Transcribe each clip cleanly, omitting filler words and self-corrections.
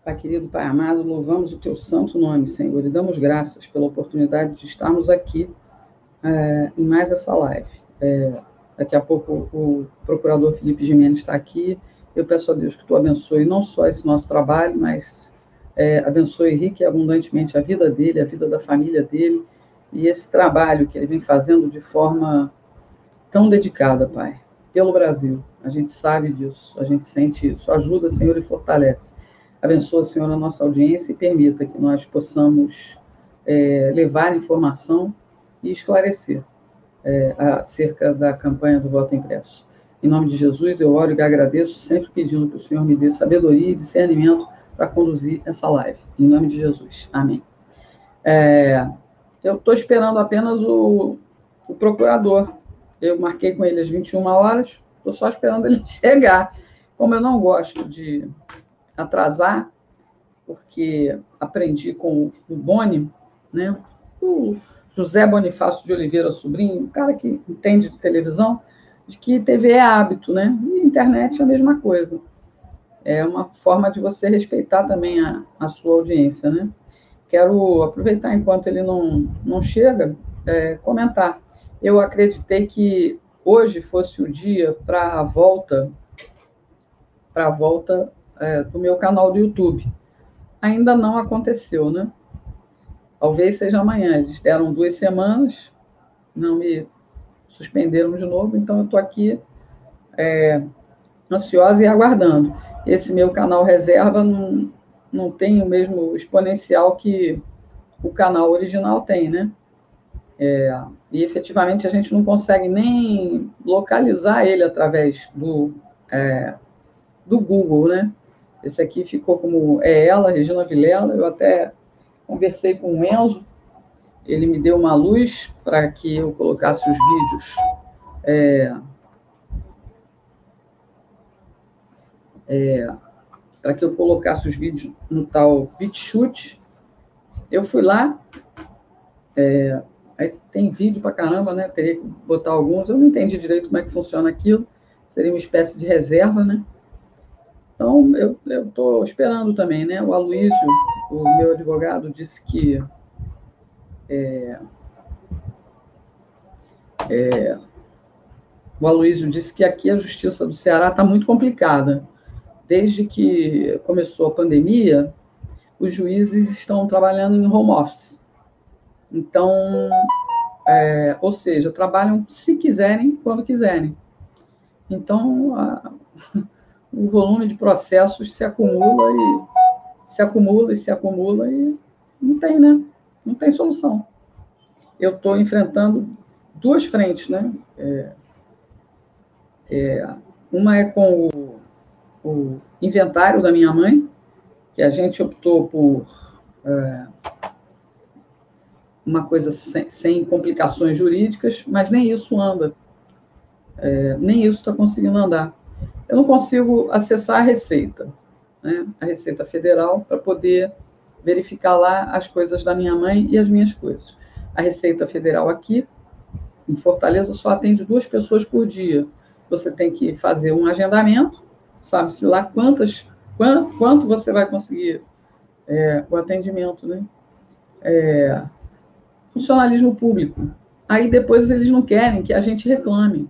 Pai querido, Pai amado, louvamos o teu santo nome, Senhor, e damos graças pela oportunidade de estarmos aqui em mais essa live. Daqui a pouco o procurador Felipe Gimenez está aqui. Eu peço a Deus que tu abençoe não só esse nosso trabalho, mas abençoe rica e abundantemente a vida dele, a vida da família dele, e esse trabalho que ele vem fazendo de forma tão dedicada, Pai, pelo Brasil. A gente sabe disso, a gente sente isso. Ajuda, Senhor, e fortalece. Abençoa, Senhor, a nossa audiência e permita que nós possamos levar informação e esclarecer acerca da campanha do voto impresso. Em nome de Jesus, eu oro e agradeço, sempre pedindo que o Senhor me dê sabedoria e discernimento para conduzir essa live. Em nome de Jesus. Amém. Eu estou esperando apenas o procurador. Eu marquei com ele às 21 horas, estou só esperando ele chegar. Como eu não gosto de atrasar, porque aprendi com o Boni, né? O José Bonifácio de Oliveira Sobrinho, um cara que entende de televisão, de que TV é hábito, né? E internet é a mesma coisa. É uma forma de você respeitar também a sua audiência, né? Quero aproveitar enquanto ele não chega, comentar. Eu acreditei que hoje fosse o dia para a volta do meu canal do YouTube. Ainda não aconteceu, né? Talvez seja amanhã. Eles deram 2 semanas, não me suspenderam de novo, então eu estou aqui ansiosa e aguardando. Esse meu canal reserva não tem o mesmo exponencial que o canal original tem, né? E efetivamente a gente não consegue nem localizar ele através do Google, né? Esse aqui ficou como ela, Regina Vilela. Eu até conversei com o Enzo, ele me deu uma luz para que eu colocasse os vídeos no tal BitChute. Eu fui lá, aí tem vídeo para caramba, né? Teria que botar alguns. Eu não entendi direito como é que funciona aquilo. Seria uma espécie de reserva, né? Então, eu estou esperando também, né? O Aloysio, o meu advogado, disse que aqui a Justiça do Ceará está muito complicada. Desde que começou a pandemia, os juízes estão trabalhando em home office. Então, ou seja, trabalham se quiserem, quando quiserem. Então, o volume de processos se acumula e não tem, né? Não tem solução. Eu estou enfrentando 2 frentes, né? Uma é com o inventário da minha mãe, que a gente optou por uma coisa sem complicações jurídicas, mas nem isso anda. Nem isso está conseguindo andar. Eu não consigo acessar a Receita, né? A Receita Federal, para poder verificar lá as coisas da minha mãe e as minhas coisas. A Receita Federal aqui, em Fortaleza, só atende 2 pessoas por dia. Você tem que fazer um agendamento, sabe-se lá quanto você vai conseguir o atendimento, né? Funcionalismo público. Aí depois eles não querem que a gente reclame.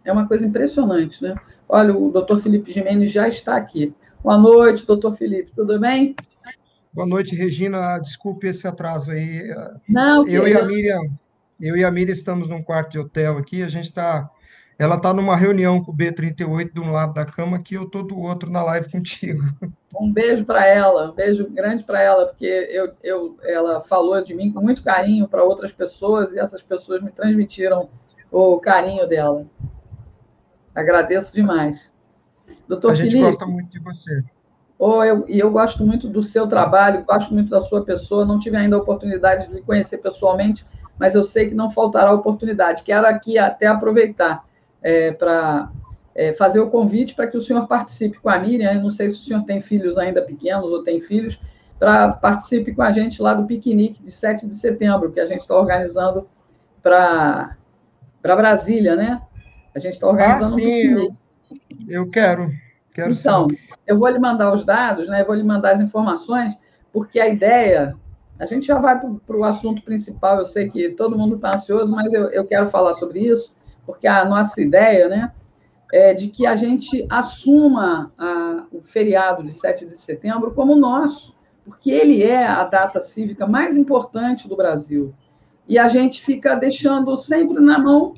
É uma coisa impressionante, né? Olha, o doutor Felipe Gimenez já está aqui. Boa noite, doutor Felipe, tudo bem? Boa noite, Regina. Desculpe esse atraso aí. Não, eu e a Miriam estamos num quarto de hotel aqui. Ela está numa reunião com o B38 de um lado da cama, aqui eu estou do outro na live contigo. Um beijo para ela, um beijo grande para ela, porque ela falou de mim com muito carinho para outras pessoas e essas pessoas me transmitiram o carinho dela. Agradeço demais. A Doutor gente Felipe, gosta muito de você. eu gosto muito do seu trabalho, gosto muito da sua pessoa, não tive ainda a oportunidade de lhe conhecer pessoalmente, mas eu sei que não faltará oportunidade. Quero aqui até aproveitar para fazer o convite para que o senhor participe com a Miriam. Eu não sei se o senhor tem filhos ainda pequenos ou tem filhos, para participe com a gente lá do piquenique de 7 de setembro, que a gente está organizando para Brasília, né? A gente está organizando um Sim, piquenique. eu quero. Quero Então, sim. eu vou lhe mandar os dados, né? Eu vou lhe mandar as informações, porque a ideia. A gente já vai para o assunto principal. Eu sei que todo mundo está ansioso, mas eu quero falar sobre isso, porque a nossa ideia, né, é de que a gente assuma o feriado de 7 de setembro como nosso, porque ele é a data cívica mais importante do Brasil. E a gente fica deixando sempre na mão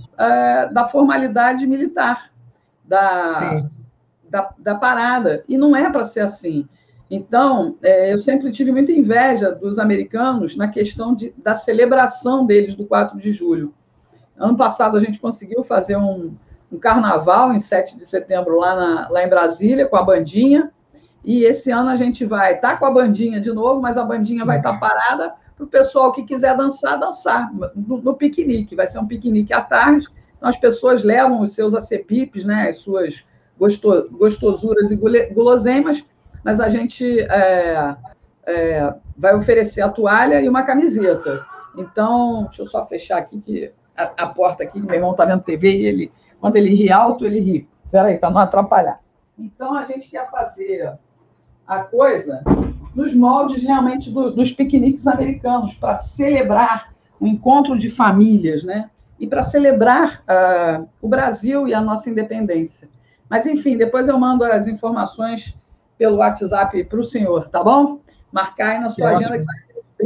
da formalidade militar, da, Sim, da parada. E não é para ser assim. Então, eu sempre tive muita inveja dos americanos na questão da celebração deles do 4 de julho. Ano passado, a gente conseguiu fazer um carnaval em 7 de setembro lá em Brasília, com a bandinha. E esse ano a gente vai estar com a bandinha de novo, mas a bandinha vai estar parada para o pessoal que quiser dançar, dançar no piquenique. Vai ser um piquenique à tarde. Então, as pessoas levam os seus acepipes, né, as suas gostosuras e guloseimas, mas a gente vai oferecer a toalha e uma camiseta. Então, deixa eu só fechar aqui que a porta aqui, que meu irmão está vendo TV e ele, quando ele ri alto, ele ri. Espera aí, para não atrapalhar. Então, a gente quer fazer a coisa nos moldes realmente dos piqueniques americanos, para celebrar o encontro de famílias, né? E para celebrar o Brasil e a nossa independência. Mas, enfim, depois eu mando as informações pelo WhatsApp para o senhor, tá bom? Marcar aí na que sua agenda, que ótimo. vai ser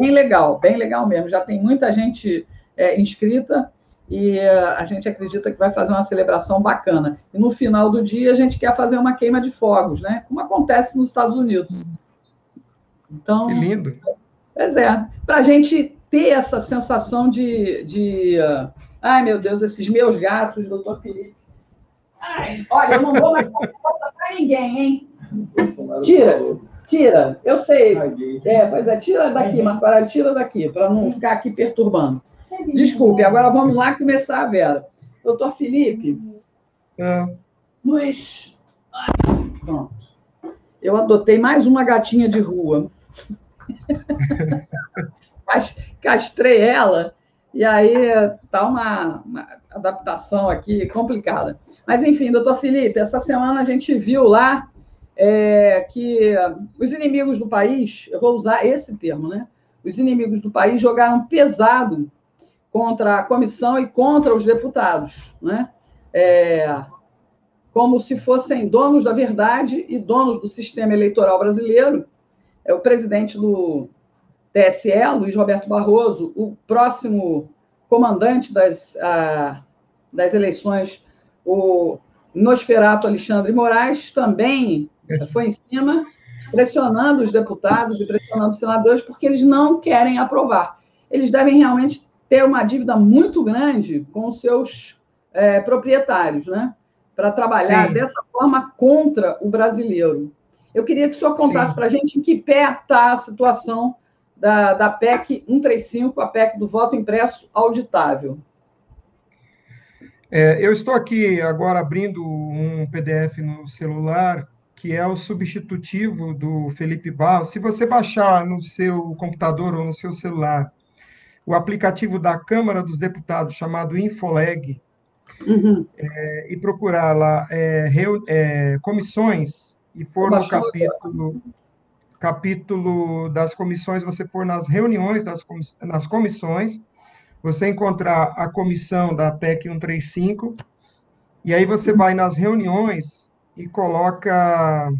bem legal mesmo. Já tem muita gente inscrita e a gente acredita que vai fazer uma celebração bacana. E no final do dia a gente quer fazer uma queima de fogos, né? Como acontece nos Estados Unidos. Que Então, lindo. pois é, para a gente ter essa sensação ai meu Deus, esses meus gatos, doutor Felipe. Ai, olha, eu não dou mais conta para ninguém, hein? Tira, tira, eu sei. Pois é, tira daqui, Marco Aurélio, tira daqui, para não ficar aqui perturbando. Desculpe, agora vamos lá começar a Vera. Doutor Felipe, Ah, nos. Pronto. Eu adotei mais uma gatinha de rua. Castrei ela, e aí tá uma adaptação aqui complicada. Mas, enfim, doutor Felipe, essa semana a gente viu lá que os inimigos do país, eu vou usar esse termo, né? Os inimigos do país jogaram pesado contra a comissão e contra os deputados, né? Como se fossem donos da verdade e donos do sistema eleitoral brasileiro. O presidente do TSE, Luiz Roberto Barroso, o próximo comandante das eleições, o Nosferatu Alexandre Moraes, também foi em cima, pressionando os deputados e pressionando os senadores, porque eles não querem aprovar. Eles devem realmente ter uma dívida muito grande com os seus proprietários, né? Para trabalhar sim, dessa forma contra o brasileiro. Eu queria que o senhor contasse sim. para a gente em que pé está a situação da PEC 135, a PEC do voto impresso auditável. Eu estou aqui agora abrindo um PDF no celular, que é o substitutivo do Felipe Barros. Se você baixar no seu computador ou no seu celular o aplicativo da Câmara dos Deputados, chamado Infoleg, Uhum. e procurar lá comissões, e for no capítulo das comissões, você for nas reuniões nas comissões, você encontrar a comissão da PEC 135, e aí você vai nas reuniões e coloca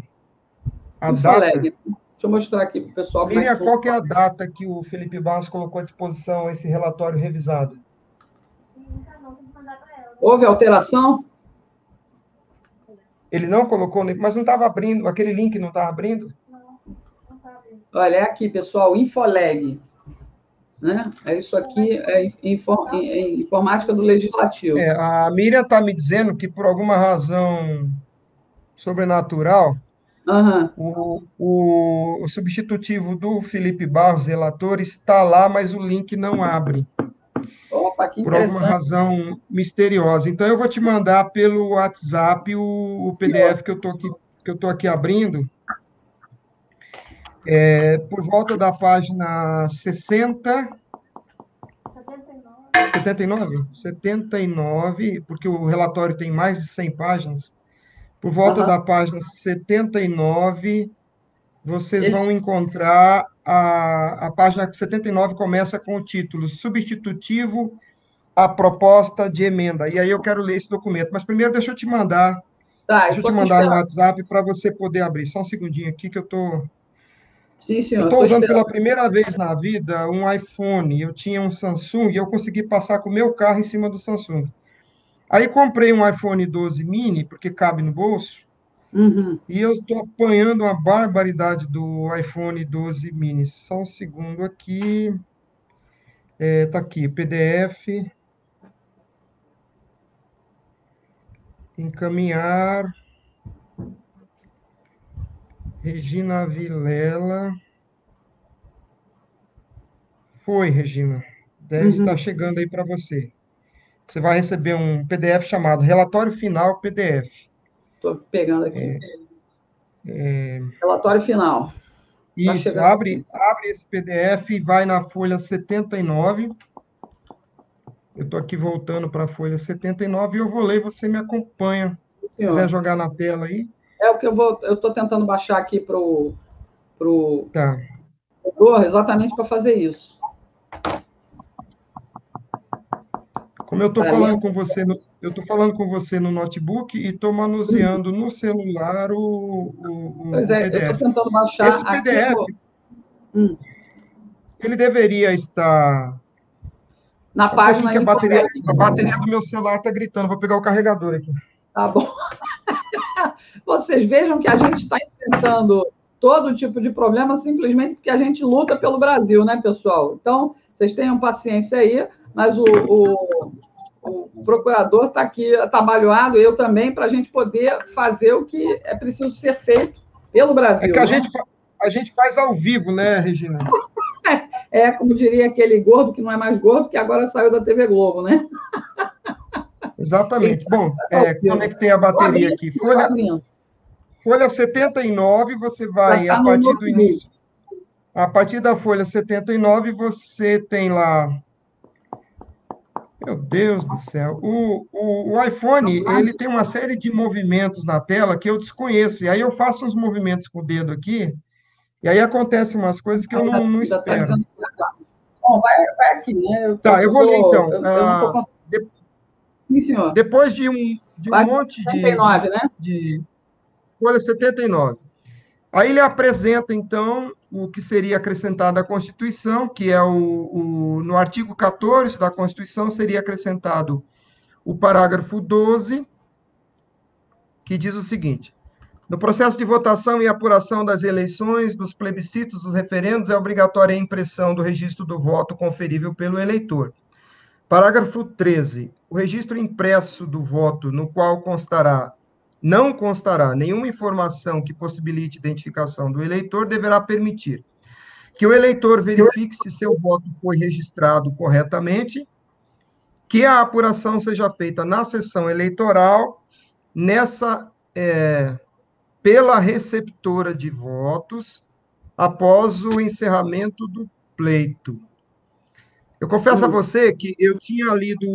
a data. Infoleg. Deixa eu mostrar aqui para o pessoal como é que Miriam, qual que é funciona. a data que o Felipe Barros colocou à disposição esse relatório revisado? Houve alteração? Ele não colocou, mas não estava abrindo, aquele link não estava abrindo? Olha, é aqui, pessoal, Infoleg. Né? É isso aqui, informática do Legislativo. A Miriam está me dizendo que, por alguma razão sobrenatural, Uhum. o substitutivo do Felipe Barros, relator, está lá, mas o link não abre, Opa, que por alguma interessante, razão misteriosa. Então, eu vou te mandar pelo WhatsApp o senhor. PDF que eu tô aqui abrindo, por volta da página 79, porque o relatório tem mais de 100 páginas. Por volta Aham. da página 79, vocês vão encontrar a página 79 começa com o título Substitutivo à proposta de emenda. E aí eu quero ler esse documento. Mas primeiro Tá, eu deixa eu estou te aqui mandar no esperando. WhatsApp para você poder abrir. Só um segundinho aqui que Sim, eu senhor, estou estou usando esperando. pela primeira vez na vida um iPhone. Eu tinha um Samsung e eu consegui passar com o meu carro em cima do Samsung. Aí comprei um iPhone 12 mini, porque cabe no bolso, Uhum. e eu estou apanhando uma barbaridade do iPhone 12 mini. Só um segundo aqui. Está aqui, PDF, encaminhar, Regina Vilela. Foi, Regina. Deve estar Uhum. chegando aí para você. Você vai receber um PDF chamado Relatório Final PDF. Estou pegando aqui. Relatório final. Está Isso, chegando aqui. abre esse PDF e vai na folha 79. Eu estou aqui voltando para a folha 79 e eu vou ler e você me acompanha. Se quiser Senhor. jogar na tela aí. É o que eu estou tentando baixar aqui para o Tá. computador, exatamente para fazer isso. Como eu estou Para ler. falando com você eu estou falando com você no notebook e estou manuseando no celular Pois o é, eu estou PDF. tentando baixar Esse aqui PDF, hum, ele deveria estar. na Só um pouquinho página que infográfica. a bateria do meu celular está gritando. Vou pegar o carregador aqui. Tá bom. Vocês vejam que a gente está enfrentando todo tipo de problema simplesmente porque a gente luta pelo Brasil, né, pessoal? Então, vocês tenham paciência aí, mas o procurador está aqui atabalhoado, eu também, para a gente poder fazer o que é preciso ser feito pelo É que Brasil, né? a gente faz ao vivo, né, Regina? É, como diria aquele gordo que não é mais gordo, que agora saiu da TV Globo, né? Exatamente. Esse Bom, é ao vivo. conectei a Estou bateria abrindo, aqui. estou abrindo. Folha 79, você Já vai, a está no partir do notebook. início, a partir da folha 79, você tem lá. Meu Deus do céu. O iPhone, ele tem uma série de movimentos na tela que eu desconheço. E aí eu faço uns movimentos com o dedo aqui, e aí acontecem umas coisas que eu não Ainda está espero. dizendo que tá. Bom, vai aqui, né? Tá, eu vou ler então. Eu não estou conseguindo. Sim, senhor. Depois de um Página monte 79, né? de folha 79. Aí ele apresenta, então, o que seria acrescentado à Constituição, que é no artigo 14 da Constituição, seria acrescentado o parágrafo 12, que diz o seguinte: no processo de votação e apuração das eleições, dos plebiscitos, dos referendos, é obrigatória a impressão do registro do voto conferível pelo eleitor. Parágrafo 13. O registro impresso do voto, no qual não constará nenhuma informação que possibilite identificação do eleitor, deverá permitir que o eleitor verifique se seu voto foi registrado corretamente, que a apuração seja feita na sessão eleitoral, pela receptora de votos, após o encerramento do pleito. Eu confesso a você que eu tinha lido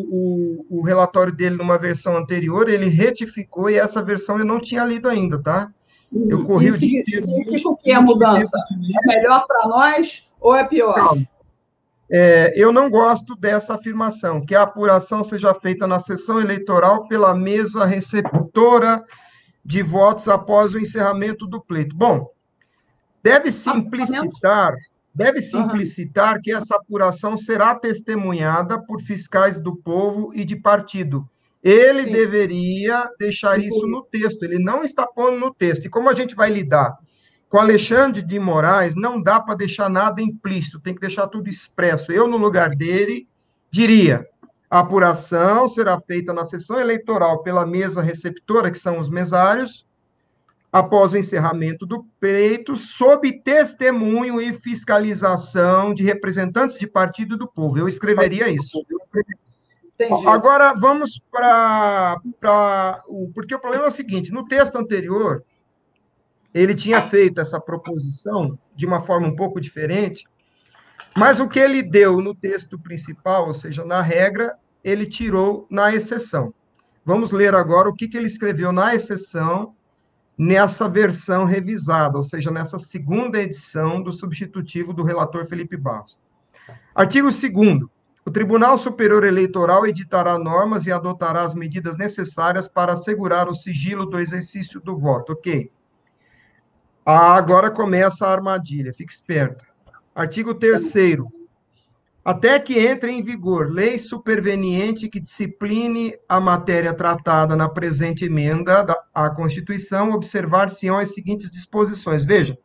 o relatório dele numa versão anterior, ele retificou e essa versão eu não tinha lido ainda, tá? Eu corri E o dia inteiro significa hoje o que e a não tive mudança? tempo de É ler. melhor para nós ou é pior? Calma. Eu não gosto dessa afirmação, que a apuração seja feita na sessão eleitoral pela mesa receptora de votos após o encerramento do pleito. Bom, Apontamento? deve Uhum. simplicitar que essa apuração será testemunhada por fiscais do povo e de partido. Ele Sim, deveria deixar isso incluir. no texto, ele não está pondo no texto. E como a gente vai lidar com Alexandre de Moraes, não dá para deixar nada implícito, tem que deixar tudo expresso. Eu, no lugar dele, diria: a apuração será feita na sessão eleitoral pela mesa receptora, que são os mesários, após o encerramento do pleito, sob testemunho e fiscalização de representantes de partido do povo. Eu escreveria isso. Entendi. Agora, vamos para... Porque o problema é o seguinte, no texto anterior, ele tinha feito essa proposição de uma forma um pouco diferente, mas o que ele deu no texto principal, ou seja, na regra, ele tirou na exceção. Vamos ler agora o que ele escreveu na exceção, nessa versão revisada, ou seja, nessa segunda edição do substitutivo do relator Felipe Barros. Artigo 2º. O Tribunal Superior Eleitoral editará normas e adotará as medidas necessárias para assegurar o sigilo do exercício do voto. Ok. Agora começa a armadilha, fique esperto. Artigo 3º. Até que entre em vigor lei superveniente que discipline a matéria tratada na presente emenda à Constituição, observar-se-ão as seguintes disposições. Veja,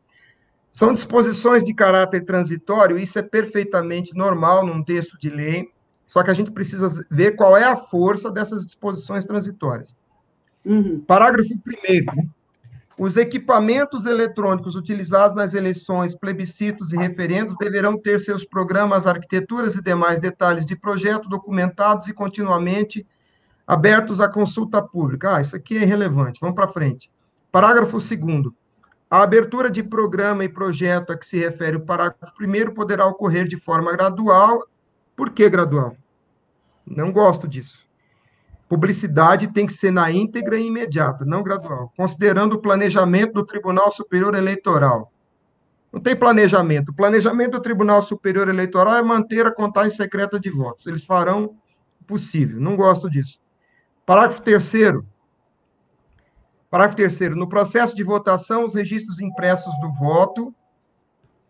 são disposições de caráter transitório, isso é perfeitamente normal num texto de lei, só que a gente precisa ver qual é a força dessas disposições transitórias. Parágrafo 1º. Os equipamentos eletrônicos utilizados nas eleições, plebiscitos e referendos deverão ter seus programas, arquiteturas e demais detalhes de projeto documentados e continuamente abertos à consulta pública. Isso aqui é irrelevante. Vamos para frente. Parágrafo 2º. A abertura de programa e projeto a que se refere o parágrafo 1º poderá ocorrer de forma gradual. Por que gradual? Não gosto disso. Publicidade tem que ser na íntegra e imediata, não gradual, considerando o planejamento do Tribunal Superior Eleitoral. Não tem planejamento. O planejamento do Tribunal Superior Eleitoral é manter a contagem secreta de votos. Eles farão o possível. Não gosto disso. Parágrafo 3º. Parágrafo 3º. No processo de votação, os registros impressos do voto,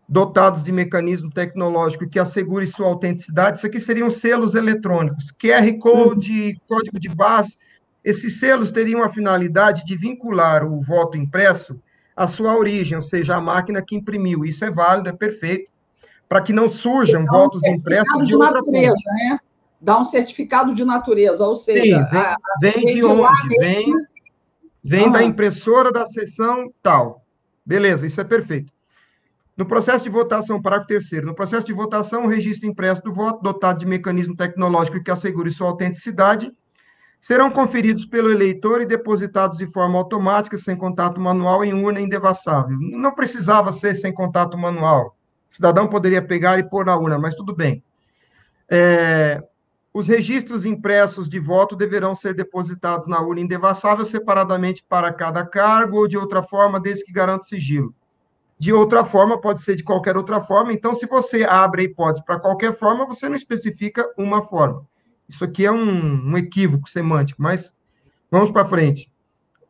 dotados de mecanismo tecnológico que assegure sua autenticidade, isso aqui seriam selos eletrônicos, QR Code, código de barras, esses selos teriam a finalidade de vincular o voto impresso à sua origem, ou seja, à máquina que imprimiu. Isso é válido, é perfeito, para que não surjam votos impressos de outra natureza, fonte. Né? Dá um certificado de natureza, ou seja... Sim, vem de onde? Vem da impressora da seção tal. Beleza, isso é perfeito. No processo de votação, parágrafo 3º, no processo de votação, o registro impresso do voto, dotado de mecanismo tecnológico que assegure sua autenticidade, serão conferidos pelo eleitor e depositados de forma automática, sem contato manual, em urna indevassável. Não precisava ser sem contato manual. O cidadão poderia pegar e pôr na urna, mas tudo bem. Os registros impressos de voto deverão ser depositados na urna indevassável separadamente para cada cargo ou de outra forma, desde que garanta sigilo. De outra forma, pode ser de qualquer outra forma. Então, se você abre a hipótese para qualquer forma, você não especifica uma forma. Isso aqui é um equívoco semântico, mas vamos para frente.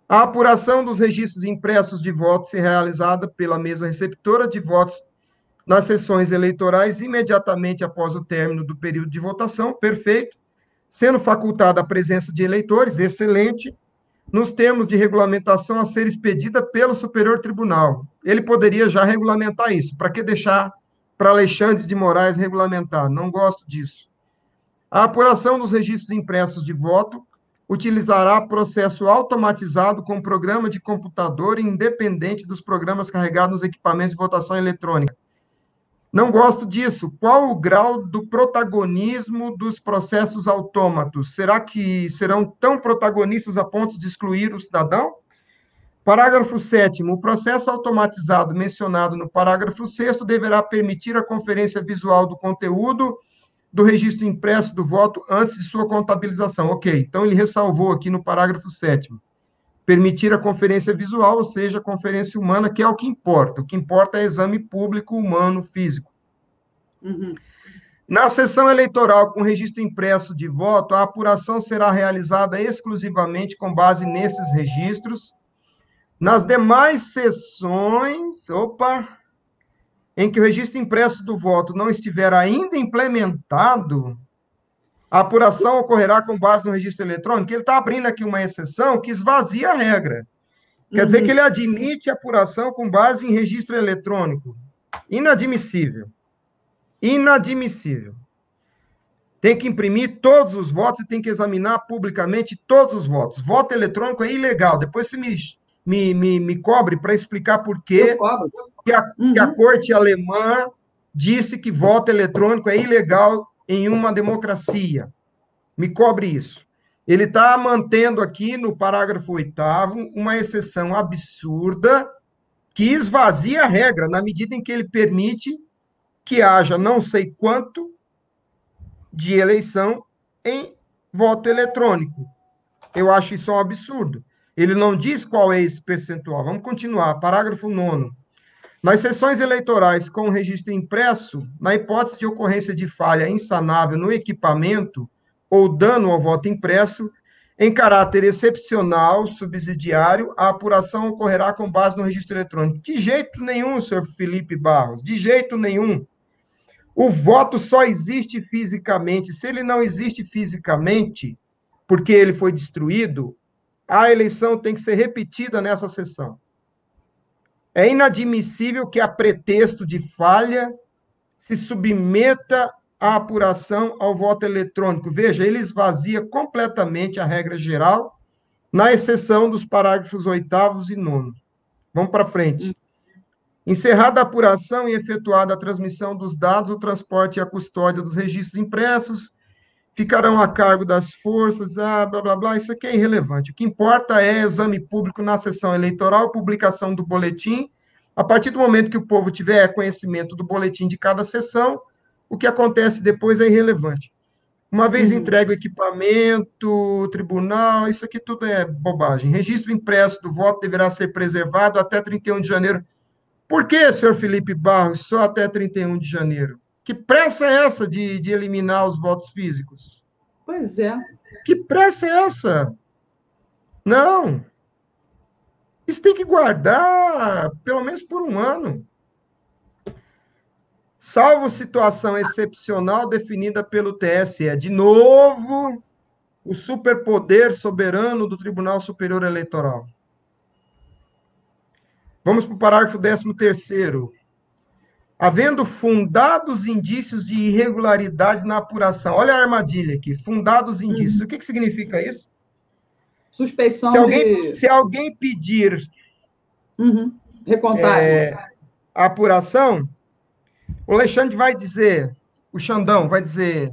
A apuração dos registros impressos de votos será realizada pela mesa receptora de votos nas sessões eleitorais imediatamente após o término do período de votação, perfeito, sendo facultada a presença de eleitores, excelente, nos termos de regulamentação a ser expedida pelo Superior Tribunal. Ele poderia já regulamentar isso. Para que deixar para Alexandre de Moraes regulamentar? Não gosto disso. A apuração dos registros impressos de voto utilizará processo automatizado com programa de computador independente dos programas carregados nos equipamentos de votação eletrônica. Não gosto disso. Qual o grau do protagonismo dos processos autômatos? Será que serão tão protagonistas a ponto de excluir o cidadão? Parágrafo 7º. O processo automatizado mencionado no parágrafo 6º deverá permitir a conferência visual do conteúdo do registro impresso do voto antes de sua contabilização. Ok, então ele ressalvou aqui no parágrafo 7º. Permitir a conferência visual, ou seja, a conferência humana, que é o que importa. O que importa é exame público, humano, físico. Na sessão eleitoral com registro impresso de voto, a apuração será realizada exclusivamente com base nesses registros. Nas demais sessões, em que o registro impresso do voto não estiver ainda implementado, a apuração ocorrerá com base no registro eletrônico. Ele está abrindo aqui uma exceção que esvazia a regra. Quer dizer que ele admite a apuração com base em registro eletrônico. Inadmissível. Inadmissível. Tem que imprimir todos os votos e tem que examinar publicamente todos os votos. Voto eletrônico é ilegal. Depois você me cobre para explicar por quê que a corte alemã disse que voto eletrônico é ilegal em uma democracia. Me cobre isso. Ele está mantendo aqui, no parágrafo 8º, uma exceção absurda que esvazia a regra, na medida em que ele permite que haja não sei quanto de eleição em voto eletrônico. Eu acho isso um absurdo. Ele não diz qual é esse percentual. Vamos continuar. Parágrafo 9º. Nas sessões eleitorais com registro impresso, na hipótese de ocorrência de falha insanável no equipamento ou dano ao voto impresso, em caráter excepcional, subsidiário, a apuração ocorrerá com base no registro eletrônico. De jeito nenhum, senhor Felipe Barros, de jeito nenhum. O voto só existe fisicamente. Se ele não existe fisicamente, porque ele foi destruído, a eleição tem que ser repetida nessa sessão. É inadmissível que, a pretexto de falha, se submeta a apuração ao voto eletrônico. Veja, ele esvazia completamente a regra geral, na exceção dos parágrafos 8º e 9º. Vamos para frente. Encerrada a apuração e efetuada a transmissão dos dados, o transporte e a custódia dos registros impressos ficarão a cargo das forças, blá, blá, blá, isso aqui é irrelevante. O que importa é exame público na sessão eleitoral, publicação do boletim. A partir do momento que o povo tiver conhecimento do boletim de cada sessão, o que acontece depois é irrelevante. Uma vez entregue o equipamento, o tribunal, isso aqui tudo é bobagem. Registro impresso do voto deverá ser preservado até 31 de janeiro. Por que, senhor Felipe Barros, só até 31 de janeiro? Que pressa é essa de eliminar os votos físicos? Pois é. Que pressa é essa? Não. Isso tem que guardar pelo menos por um ano. Salvo situação excepcional definida pelo TSE. De novo, o superpoder soberano do Tribunal Superior Eleitoral. Vamos para o parágrafo 13º. Havendo fundados indícios de irregularidade na apuração. Olha a armadilha aqui, fundados indícios. O que significa isso? Suspeição se alguém pedir recontagem. A apuração, o Alexandre vai dizer, o Xandão vai dizer,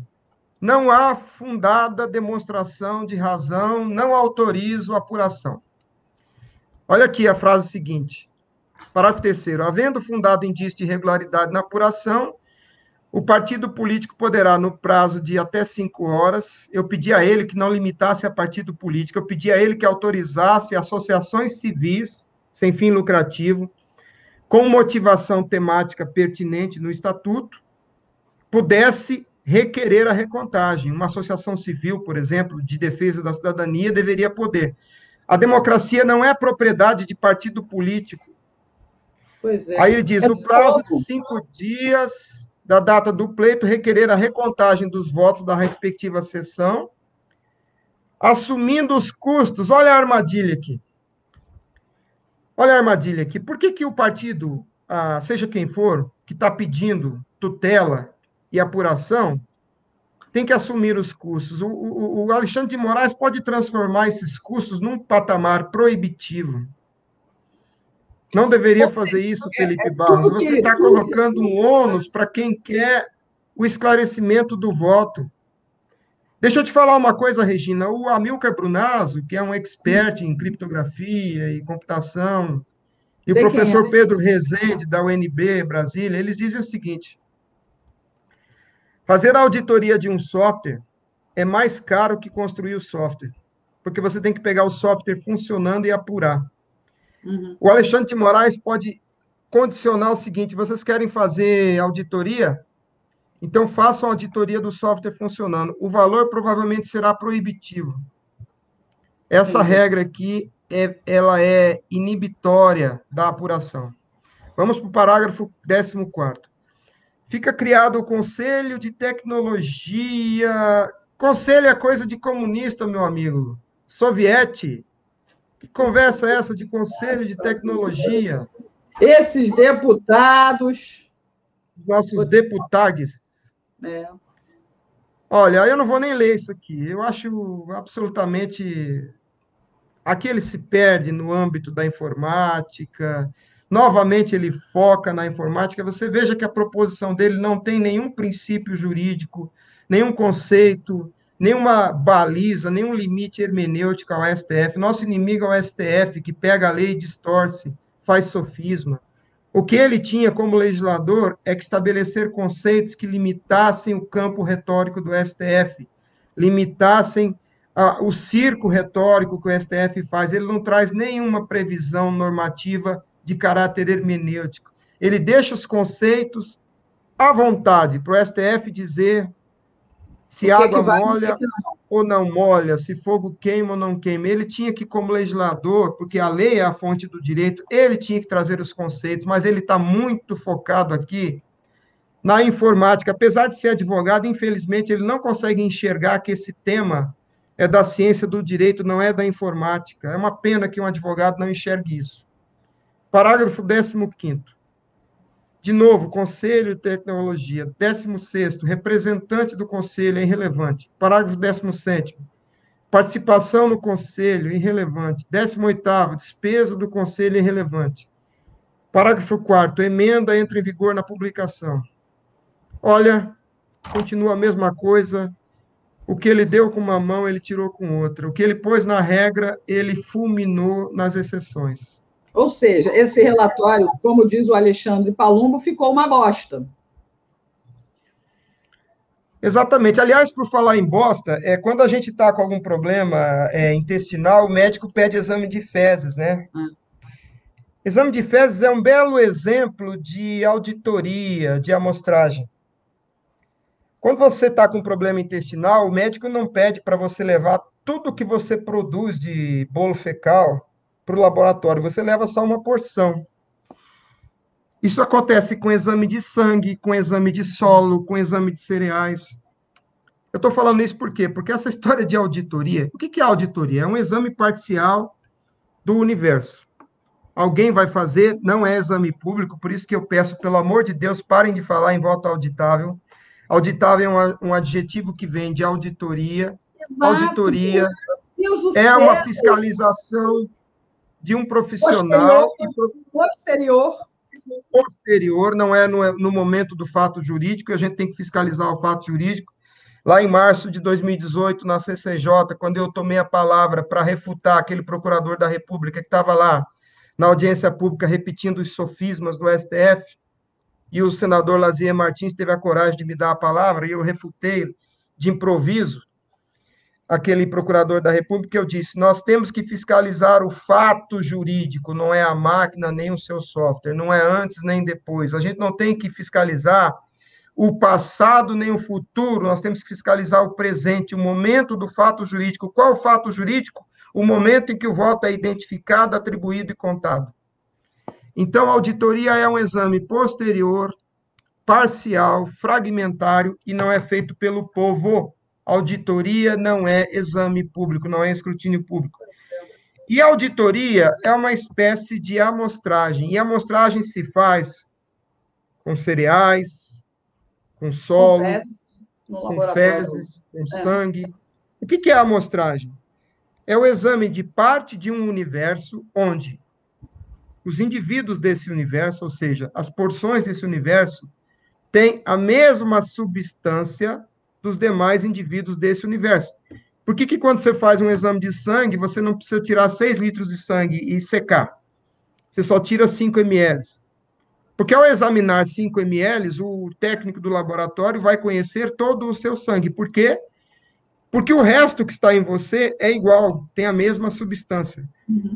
não há fundada demonstração de razão, não autorizo a apuração. Olha aqui a frase seguinte. Parágrafo 3º. Havendo fundado indício de irregularidade na apuração, o partido político poderá, no prazo de até 5 horas, eu pedi a ele que não limitasse a partido político, eu pedi a ele que autorizasse associações civis, sem fim lucrativo, com motivação temática pertinente no estatuto, pudesse requerer a recontagem. Uma associação civil, por exemplo, de defesa da cidadania, deveria poder. A democracia não é propriedade de partido político. Pois é. Aí ele diz, no prazo de 5 dias da data do pleito, requerer a recontagem dos votos da respectiva sessão, assumindo os custos. Olha a armadilha aqui. Olha a armadilha aqui. Por que o partido, seja quem for, que está pedindo tutela e apuração, tem que assumir os custos? O Alexandre de Moraes pode transformar esses custos num patamar proibitivo. Não deveria fazer isso, Felipe Barros. Você está colocando um ônus para quem quer o esclarecimento do voto. Deixa eu te falar uma coisa, Regina. O Amilcar Brunazzo, que é um expert em criptografia e computação, e o professor Pedro Rezende, da UNB Brasília, eles dizem o seguinte: fazer a auditoria de um software é mais caro que construir o software, porque você tem que pegar o software funcionando e apurar. O Alexandre de Moraes pode condicionar o seguinte: vocês querem fazer auditoria? Então, façam a auditoria do software funcionando. O valor provavelmente será proibitivo. Essa regra aqui, ela é inibitória da apuração. Vamos para o parágrafo 14º. Fica criado o Conselho de Tecnologia. Conselho é coisa de comunista, meu amigo. Soviete. Que conversa é essa de Conselho de Tecnologia? Esses deputados... Nossos deputados. Olha, eu não vou nem ler isso aqui. Eu acho absolutamente... Aqui ele se perde no âmbito da informática. Novamente ele foca na informática. Você veja que a proposição dele não tem nenhum princípio jurídico, nenhum conceito, nenhuma baliza, nenhum limite hermenêutico ao STF. Nosso inimigo é o STF, que pega a lei e distorce, faz sofisma. O que ele tinha como legislador é que estabelecer conceitos que limitassem o campo retórico do STF, limitassem o circo retórico que o STF faz, ele não traz nenhuma previsão normativa de caráter hermenêutico. Ele deixa os conceitos à vontade para o STF dizer se água molha ou não molha, se fogo queima ou não queima. Ele tinha que, como legislador, porque a lei é a fonte do direito, ele tinha que trazer os conceitos, mas ele está muito focado aqui na informática. Apesar de ser advogado, infelizmente, ele não consegue enxergar que esse tema é da ciência do direito, não é da informática. É uma pena que um advogado não enxergue isso. Parágrafo 15º. De novo, Conselho de Tecnologia. 16º, representante do Conselho é irrelevante. Parágrafo 17º, participação no Conselho, irrelevante. 18º, despesa do Conselho, irrelevante. Parágrafo 4º, emenda entra em vigor na publicação. Olha, continua a mesma coisa. O que ele deu com uma mão, ele tirou com outra. O que ele pôs na regra, ele fulminou nas exceções. Ou seja, esse relatório, como diz o Alexandre Palumbo, ficou uma bosta. Exatamente. Aliás, por falar em bosta, quando a gente está com algum problema intestinal, o médico pede exame de fezes, né? Exame de fezes é um belo exemplo de auditoria, de amostragem. Quando você está com problema intestinal, o médico não pede para você levar tudo que você produz de bolo fecal para o laboratório, você leva só uma porção. Isso acontece com exame de sangue, com exame de solo, com exame de cereais. Eu estou falando isso por quê? Porque essa história de auditoria, o que é auditoria? É um exame parcial do universo. Alguém vai fazer, não é exame público, por isso que eu peço, pelo amor de Deus, parem de falar em voto auditável. Auditável é um adjetivo que vem de auditoria. Exato. Auditoria é uma fiscalização de um profissional posterior, não é no momento do fato jurídico, a gente tem que fiscalizar o fato jurídico. Lá em março de 2018, na CCJ, quando eu tomei a palavra para refutar aquele procurador da República que estava lá na audiência pública repetindo os sofismas do STF, e o senador Lazier Martins teve a coragem de me dar a palavra, e eu refutei de improviso aquele procurador da República, eu disse, nós temos que fiscalizar o fato jurídico, não é a máquina nem o seu software, não é antes nem depois. A gente não tem que fiscalizar o passado nem o futuro, nós temos que fiscalizar o presente, o momento do fato jurídico. Qual o fato jurídico? O momento em que o voto é identificado, atribuído e contado. Então, a auditoria é um exame posterior, parcial, fragmentário e não é feito pelo povo. Auditoria não é exame público, não é escrutínio público. E a auditoria é uma espécie de amostragem, e a amostragem se faz com cereais, com solo, com fezes, com sangue. O que é a amostragem? É o exame de parte de um universo onde os indivíduos desse universo, ou seja, as porções desse universo, têm a mesma substância dos demais indivíduos desse universo. Por que quando você faz um exame de sangue, você não precisa tirar 6 litros de sangue e secar? Você só tira 5 ml. Porque ao examinar 5 ml, o técnico do laboratório vai conhecer todo o seu sangue. Por quê? Porque o resto que está em você é igual, tem a mesma substância.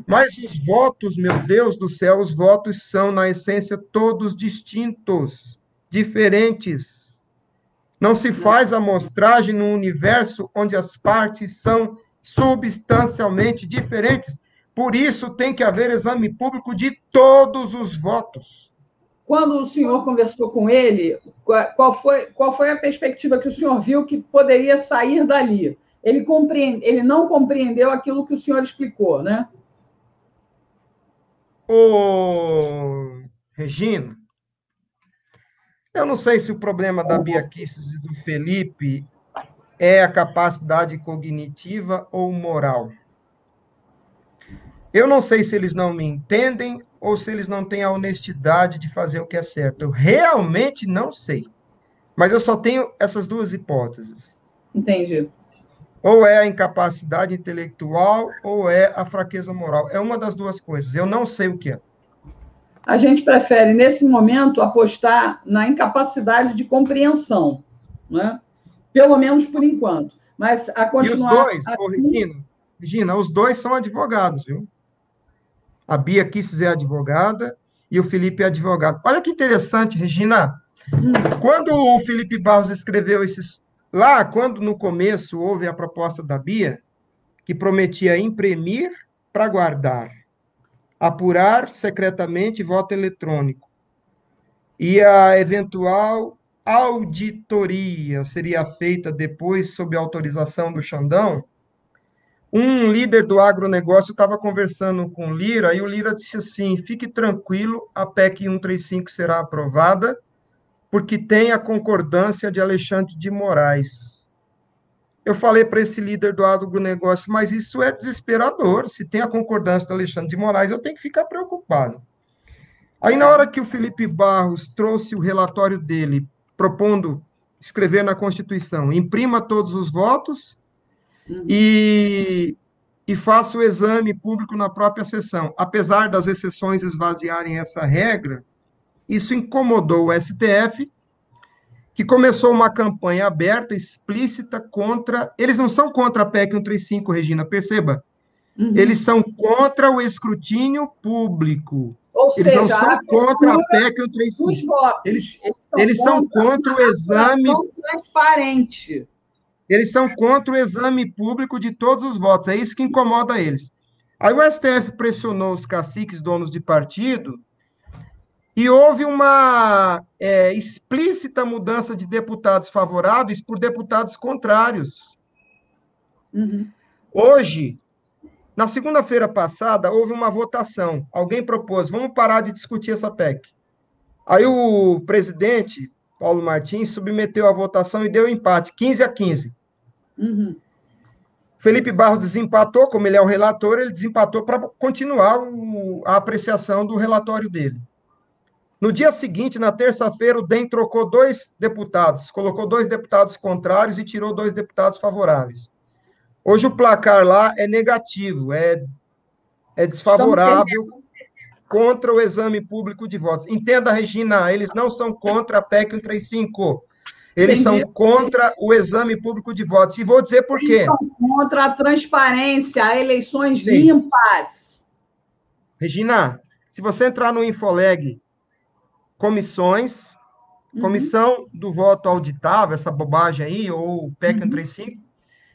Mas os votos, meu Deus do céu, os votos são, na essência, todos distintos, diferentes. Não se faz amostragem num universo onde as partes são substancialmente diferentes. Por isso, tem que haver exame público de todos os votos. Quando o senhor conversou com ele, qual foi a perspectiva que o senhor viu que poderia sair dali? Ele não compreendeu aquilo que o senhor explicou, né? Regina, eu não sei se o problema da Bia Kicis e do Felipe é a capacidade cognitiva ou moral. Eu não sei se eles não me entendem ou se eles não têm a honestidade de fazer o que é certo. Eu realmente não sei. Mas eu só tenho essas duas hipóteses. Entendi. Ou é a incapacidade intelectual ou é a fraqueza moral. É uma das duas coisas. Eu não sei o que é. A gente prefere, nesse momento, apostar na incapacidade de compreensão, né? Pelo menos por enquanto. Mas a E os continuar dois, assim... Regina, os dois são advogados, viu? A Bia Kicis é advogada e o Felipe é advogado. Olha que interessante, Regina. Quando o Felipe Barros escreveu esses... Lá, quando no começo houve a proposta da Bia, que prometia imprimir para guardar, apurar secretamente voto eletrônico, e a eventual auditoria seria feita depois sob autorização do Xandão, um líder do agronegócio estava conversando com o Lira, e o Lira disse assim, fique tranquilo, a PEC 135 será aprovada, porque tem a concordância de Alexandre de Moraes. Eu falei para esse líder do agronegócio, mas isso é desesperador, se tem a concordância de Alexandre de Moraes, eu tenho que ficar preocupado. Aí, na hora que o Felipe Barros trouxe o relatório dele, propondo escrever na Constituição, imprima todos os votos e faça o exame público na própria sessão. Apesar das exceções esvaziarem essa regra, isso incomodou o STF, que começou uma campanha aberta, explícita, contra... Eles não são contra a PEC 135, Regina, perceba. Eles são contra o escrutínio público. Ou Eles não seja, são contra a PEC dos 135. votos. Eles são contra o exame... transparente. Eles são contra o exame público de todos os votos. É isso que incomoda eles. Aí o STF pressionou os caciques, donos de partido, e houve uma explícita mudança de deputados favoráveis por deputados contrários. Hoje, na segunda-feira passada, houve uma votação. Alguém propôs, vamos parar de discutir essa PEC. Aí o presidente, Paulo Martins, submeteu a votação e deu empate, 15-15. Felipe Barros desempatou, como ele é o relator, ele desempatou para continuar a apreciação do relatório dele. No dia seguinte, na terça-feira, o DEM trocou 2 deputados, colocou 2 deputados contrários e tirou 2 deputados favoráveis. Hoje o placar lá é negativo, é desfavorável contra o exame público de votos. Entenda, Regina, eles não são contra a PEC 135. Eles são contra o exame público de votos. E vou dizer por quê. Eles são contra a transparência, eleições limpas. Regina, se você entrar no Infoleg, comissões, comissão do voto auditável, essa bobagem aí, ou PEC 135,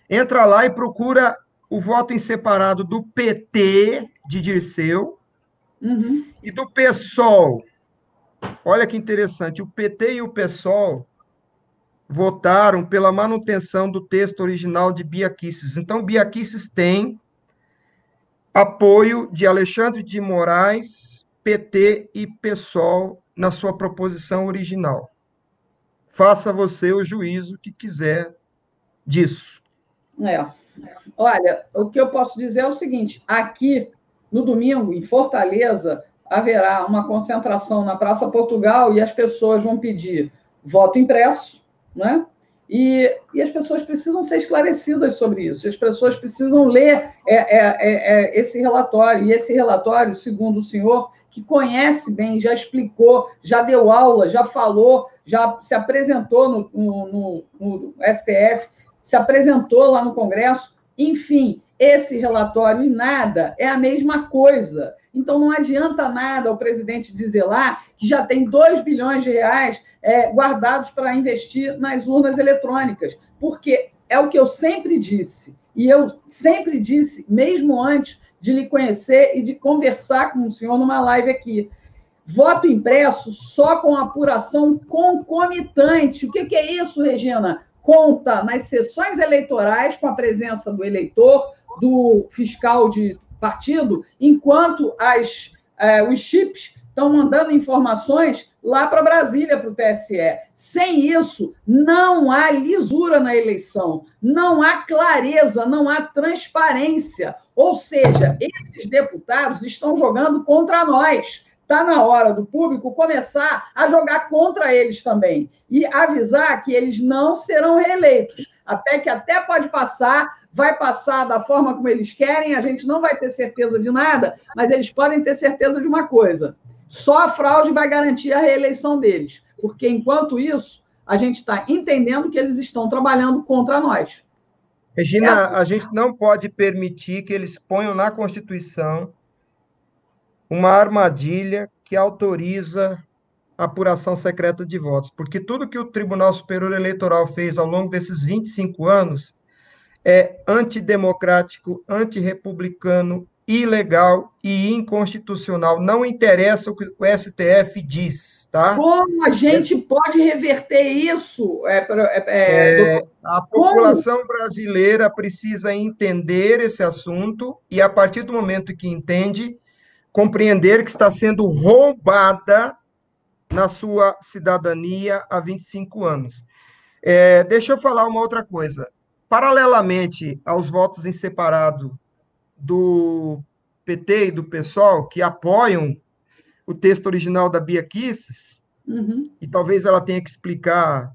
entra lá e procura o voto em separado do PT, de Dirceu, e do PSOL. Olha que interessante, o PT e o PSOL votaram pela manutenção do texto original de Bia Kicis. Então, Bia Kicis tem apoio de Alexandre de Moraes, PT e PSOL na sua proposição original. Faça você o juízo que quiser disso. Olha, o que eu posso dizer é o seguinte, aqui, no domingo, em Fortaleza, haverá uma concentração na Praça Portugal e as pessoas vão pedir voto impresso, né? E as pessoas precisam ser esclarecidas sobre isso, as pessoas precisam ler esse relatório, e esse relatório, segundo o senhor, que conhece bem, já explicou, já deu aula, já falou, já se apresentou no STF, se apresentou lá no Congresso, enfim, esse relatório e nada é a mesma coisa. Então, não adianta nada o presidente dizer lá que já tem 2 bilhões de reais guardados para investir nas urnas eletrônicas, porque é o que eu sempre disse, e eu sempre disse, mesmo antes de lhe conhecer e de conversar com o senhor numa live aqui, voto impresso só com apuração concomitante. O que é isso, Regina? Conta nas sessões eleitorais com a presença do eleitor, do fiscal de partido, enquanto os chips estão mandando informações lá para Brasília, para o TSE. Sem isso, não há lisura na eleição, não há clareza, não há transparência. Ou seja, esses deputados estão jogando contra nós. Está na hora do público começar a jogar contra eles também e avisar que eles não serão reeleitos. A PEC até pode passar, vai passar da forma como eles querem, a gente não vai ter certeza de nada, mas eles podem ter certeza de uma coisa: só a fraude vai garantir a reeleição deles, porque, enquanto isso, a gente está entendendo que eles estão trabalhando contra nós. Regina, a gente não pode permitir que eles ponham na Constituição uma armadilha que autoriza a apuração secreta de votos, porque tudo que o Tribunal Superior Eleitoral fez ao longo desses 25 anos é antidemocrático, antirrepublicano, ilegal e inconstitucional. Não interessa o que o STF diz, tá? Como a gente pode reverter isso? A população brasileira precisa entender esse assunto e, a partir do momento que entende, compreender que está sendo roubada na sua cidadania há 25 anos. Deixa eu falar uma outra coisa. Paralelamente aos votos em separado do PT e do PSOL, que apoiam o texto original da Bia Kicis, e talvez ela tenha que explicar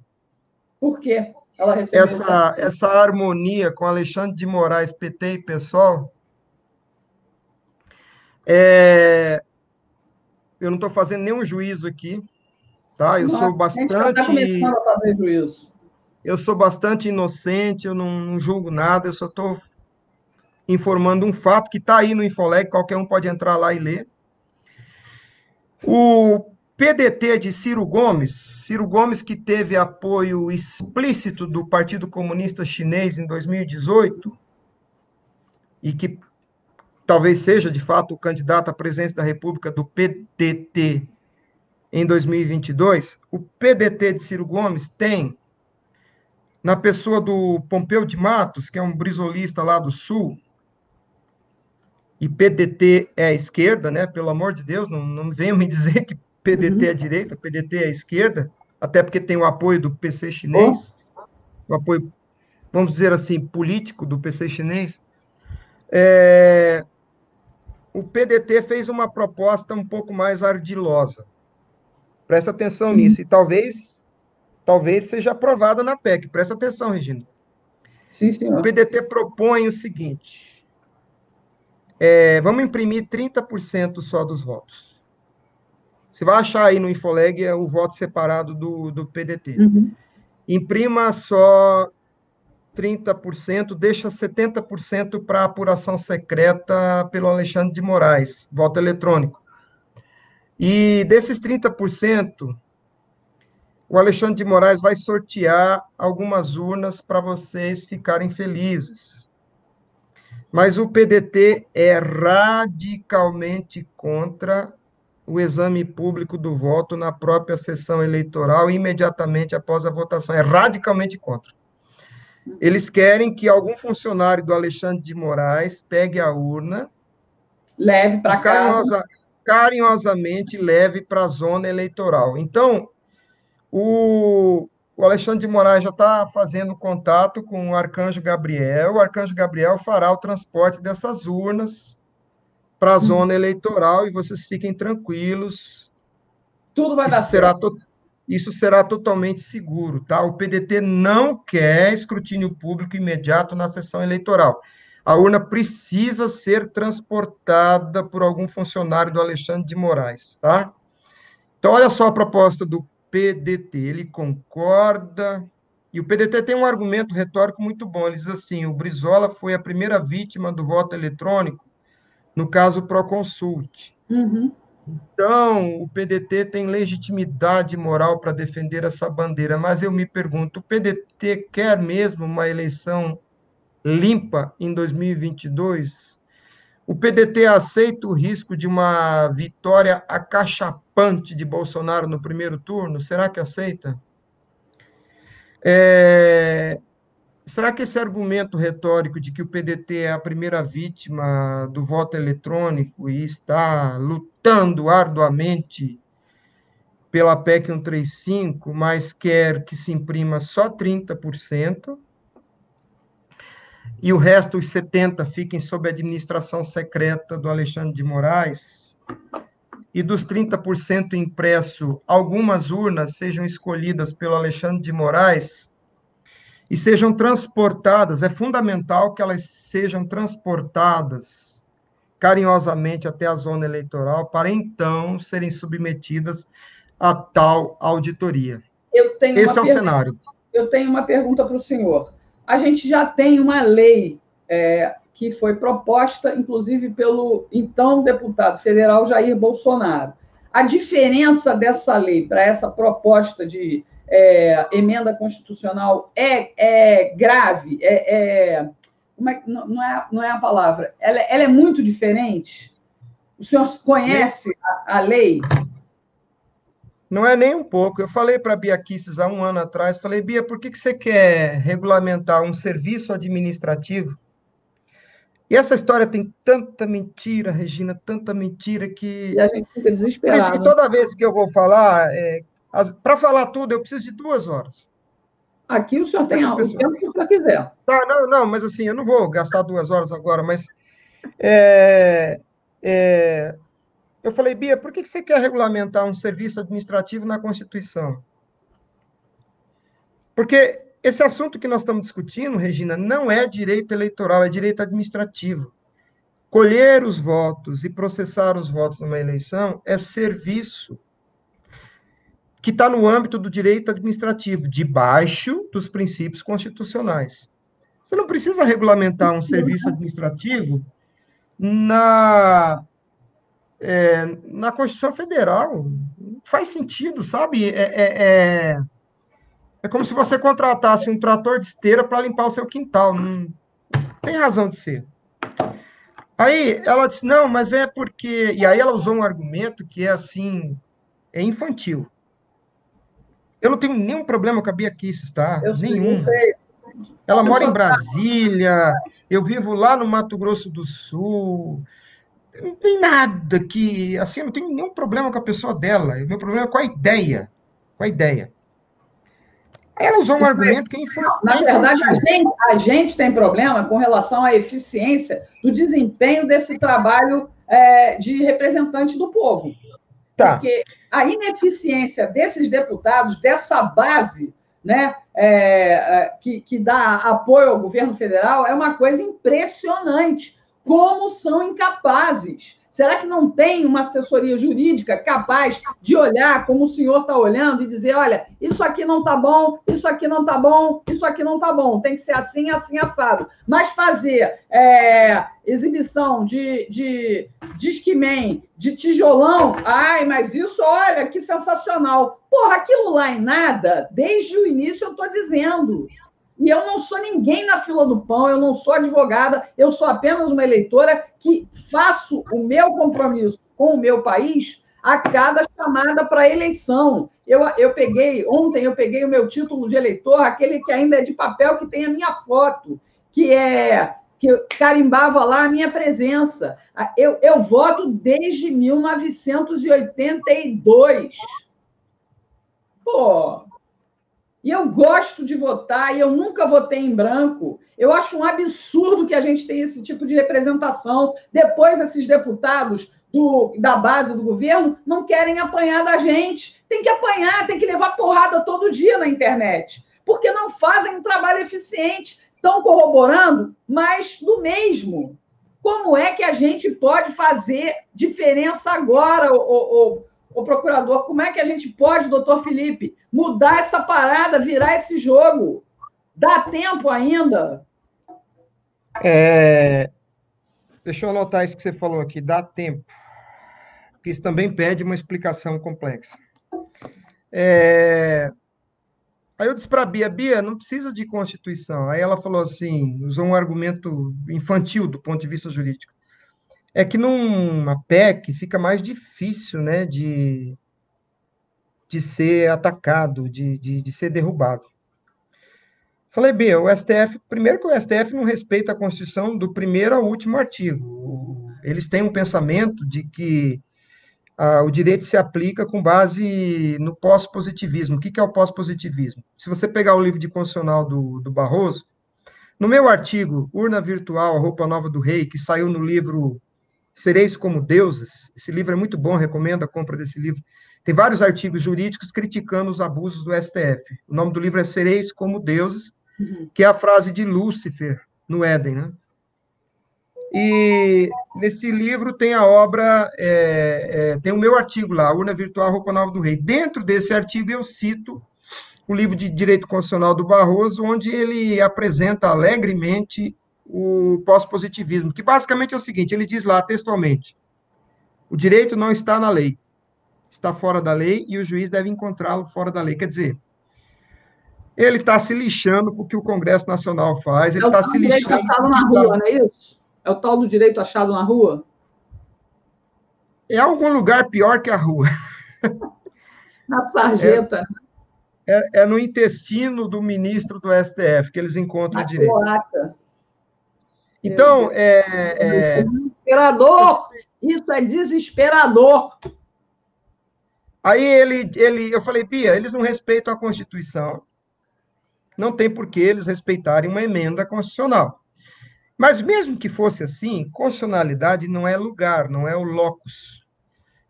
por quê ela recebeu essa harmonia com Alexandre de Moraes, PT e PSOL. Eu não estou fazendo nenhum juízo aqui, tá? Eu sou bastante... A gente está começando a fazer juízo. Eu sou bastante inocente, eu não julgo nada, eu só estou informando um fato que está aí no Infoleg, qualquer um pode entrar lá e ler. O PDT de Ciro Gomes que teve apoio explícito do Partido Comunista Chinês em 2018, e que talvez seja, de fato, o candidato à presidência da República do PDT em 2022, o PDT de Ciro Gomes tem, na pessoa do Pompeu de Matos, que é um brisolista lá do Sul, e PDT é a esquerda, né? Pelo amor de Deus, não venham me dizer que PDT é direita, PDT é a esquerda, até porque tem o apoio do PC chinês, o apoio, vamos dizer assim, político do PC chinês. O PDT fez uma proposta um pouco mais ardilosa. Presta atenção nisso, e talvez seja aprovada na PEC. Presta atenção, Regina. Sim, senhor. O PDT propõe o seguinte: vamos imprimir 30% só dos votos. Você vai achar aí no Infoleg o voto separado do PDT. Imprima só 30%, deixa 70% para apuração secreta pelo Alexandre de Moraes, voto eletrônico. E desses 30%, o Alexandre de Moraes vai sortear algumas urnas para vocês ficarem felizes. Mas o PDT é radicalmente contra o exame público do voto na própria sessão eleitoral, imediatamente após a votação. É radicalmente contra. Eles querem que algum funcionário do Alexandre de Moraes pegue a urna, leve para casa, carinhosamente leve para a zona eleitoral. Então, o Alexandre de Moraes já está fazendo contato com o Arcanjo Gabriel fará o transporte dessas urnas para a zona eleitoral, e vocês fiquem tranquilos. Tudo vai dar certo. Isso será totalmente seguro, tá? O PDT não quer escrutínio público imediato na sessão eleitoral. A urna precisa ser transportada por algum funcionário do Alexandre de Moraes, tá? Então, olha só a proposta do PDT. Ele concorda, e o PDT tem um argumento retórico muito bom. Ele diz assim: o Brizola foi a primeira vítima do voto eletrônico no caso Proconsult. Então, o PDT tem legitimidade moral para defender essa bandeira, mas eu me pergunto, o PDT quer mesmo uma eleição limpa em 2022? O PDT aceita o risco de uma vitória acachapante de Bolsonaro no primeiro turno? Será que aceita? Será que esse argumento retórico de que o PDT é a primeira vítima do voto eletrônico e está lutando arduamente pela PEC 135, mas quer que se imprima só 30%, e o resto, os 70%, fiquem sob a administração secreta do Alexandre de Moraes, e dos 30% impresso, algumas urnas sejam escolhidas pelo Alexandre de Moraes e sejam transportadas, é fundamental que elas sejam transportadas carinhosamente até a zona eleitoral, para então serem submetidas a tal auditoria. Esse é o cenário. Eu tenho uma pergunta para o senhor. a gente já tem uma lei que foi proposta, inclusive, pelo então deputado federal Jair Bolsonaro. A diferença dessa lei para essa proposta de emenda constitucional é grave, não é a palavra, ela é muito diferente. O senhor conhece a lei? Não é nem um pouco. Eu falei para a Bia Kicis há um ano atrás, falei, Bia, por que você quer regulamentar um serviço administrativo? E essa história tem tanta mentira, Regina, tanta mentira que... E a gente fica Por isso que desesperado. toda vez que eu vou falar, para falar tudo, eu preciso de 2 horas. Aqui o senhor tem o tempo que o senhor quiser. Tá, não, mas assim, eu não vou gastar 2 horas agora, mas eu falei, Bia, por que você quer regulamentar um serviço administrativo na Constituição? Porque esse assunto que nós estamos discutindo, Regina, não é direito eleitoral, é direito administrativo. Colher os votos e processar os votos numa eleição é serviço que está no âmbito do direito administrativo, debaixo dos princípios constitucionais. Você não precisa regulamentar um serviço administrativo na Constituição Federal. Não faz sentido, sabe? É como se você contratasse um trator de esteira para limpar o seu quintal. Não tem razão de ser. Aí ela disse, não, mas é porque... E aí ela usou um argumento que é assim, é infantil. Eu não tenho nenhum problema com a Bia Kicis, tá? Nenhum. Ela mora em Brasília, eu vivo lá no Mato Grosso do Sul. Não tem nada que... Assim, eu não tenho nenhum problema com a pessoa dela. O meu problema é com a ideia. Com a ideia. Aí ela usou um argumento que é infantil. Na verdade, a gente tem problema com relação à eficiência do desempenho desse trabalho de representante do povo. Tá. Porque a ineficiência desses deputados, dessa base, né, que dá apoio ao governo federal, é uma coisa impressionante. Como são incapazes. Será que não tem uma assessoria jurídica capaz de olhar como o senhor está olhando e dizer, olha, isso aqui não está bom, isso aqui não está bom, isso aqui não está bom, tem que ser assim, assim, assado. Mas fazer exibição de Discman, de tijolão, ai, mas isso, olha, que sensacional. Porra, aquilo lá em nada, desde o início eu estou dizendo. E eu não sou ninguém na fila do pão, eu não sou advogada, eu sou apenas uma eleitora que faço o meu compromisso com o meu país a cada chamada para eleição. Ontem eu peguei o meu título de eleitor, aquele que ainda é de papel, que tem a minha foto, que carimbava lá a minha presença. Eu voto desde 1982. Pô... E eu gosto de votar, e eu nunca votei em branco. Eu acho um absurdo que a gente tenha esse tipo de representação. Depois, esses deputados da base do governo não querem apanhar da gente. Tem que apanhar, tem que levar porrada todo dia na internet, porque não fazem um trabalho eficiente. Estão corroborando, mas do mesmo. Como é que a gente pode fazer diferença agora, o procurador, como é que a gente pode, doutor Felipe, mudar essa parada, virar esse jogo? Dá tempo ainda? Deixa eu anotar isso que você falou aqui, dá tempo. Porque isso também pede uma explicação complexa. Aí eu disse para a Bia, não precisa de Constituição. Aí ela falou assim, usou um argumento infantil do ponto de vista jurídico. É que numa PEC fica mais difícil, né, de ser atacado, de ser derrubado. Falei, Bia, primeiro que o STF não respeita a Constituição do primeiro ao último artigo. Eles têm um pensamento de que o direito se aplica com base no pós-positivismo. O que é o pós-positivismo? Se você pegar o livro de constitucional do Barroso, no meu artigo, Urna Virtual, a Roupa Nova do Rei, que saiu no livro Sereis como Deuses, esse livro é muito bom, recomendo a compra desse livro. Tem vários artigos jurídicos criticando os abusos do STF. O nome do livro é Sereis como Deuses, que é a frase de Lúcifer no Éden, né? E nesse livro tem a obra, tem o meu artigo lá, Urna Virtual, Roupa Nova do Rei. Dentro desse artigo eu cito o livro de Direito Constitucional do Barroso, onde ele apresenta alegremente o pós-positivismo, que basicamente é o seguinte, ele diz lá textualmente, o direito não está na lei, está fora da lei e o juiz deve encontrá-lo fora da lei. Quer dizer, ele está se lixando porque o Congresso Nacional faz, ele É o está tal se direito lixando achado porque na rua, não é isso? É o tal do direito achado na rua? é algum lugar pior que a rua. Na É, sarjeta, é no intestino do ministro do STF que eles encontram o na direito. cloaca. Meu Então, Deus. Desesperador! Isso é desesperador! aí eu falei, Bia, eles não respeitam a Constituição, não tem por que eles respeitarem uma emenda constitucional. Mas mesmo que fosse assim, constitucionalidade não é lugar, não é o locus.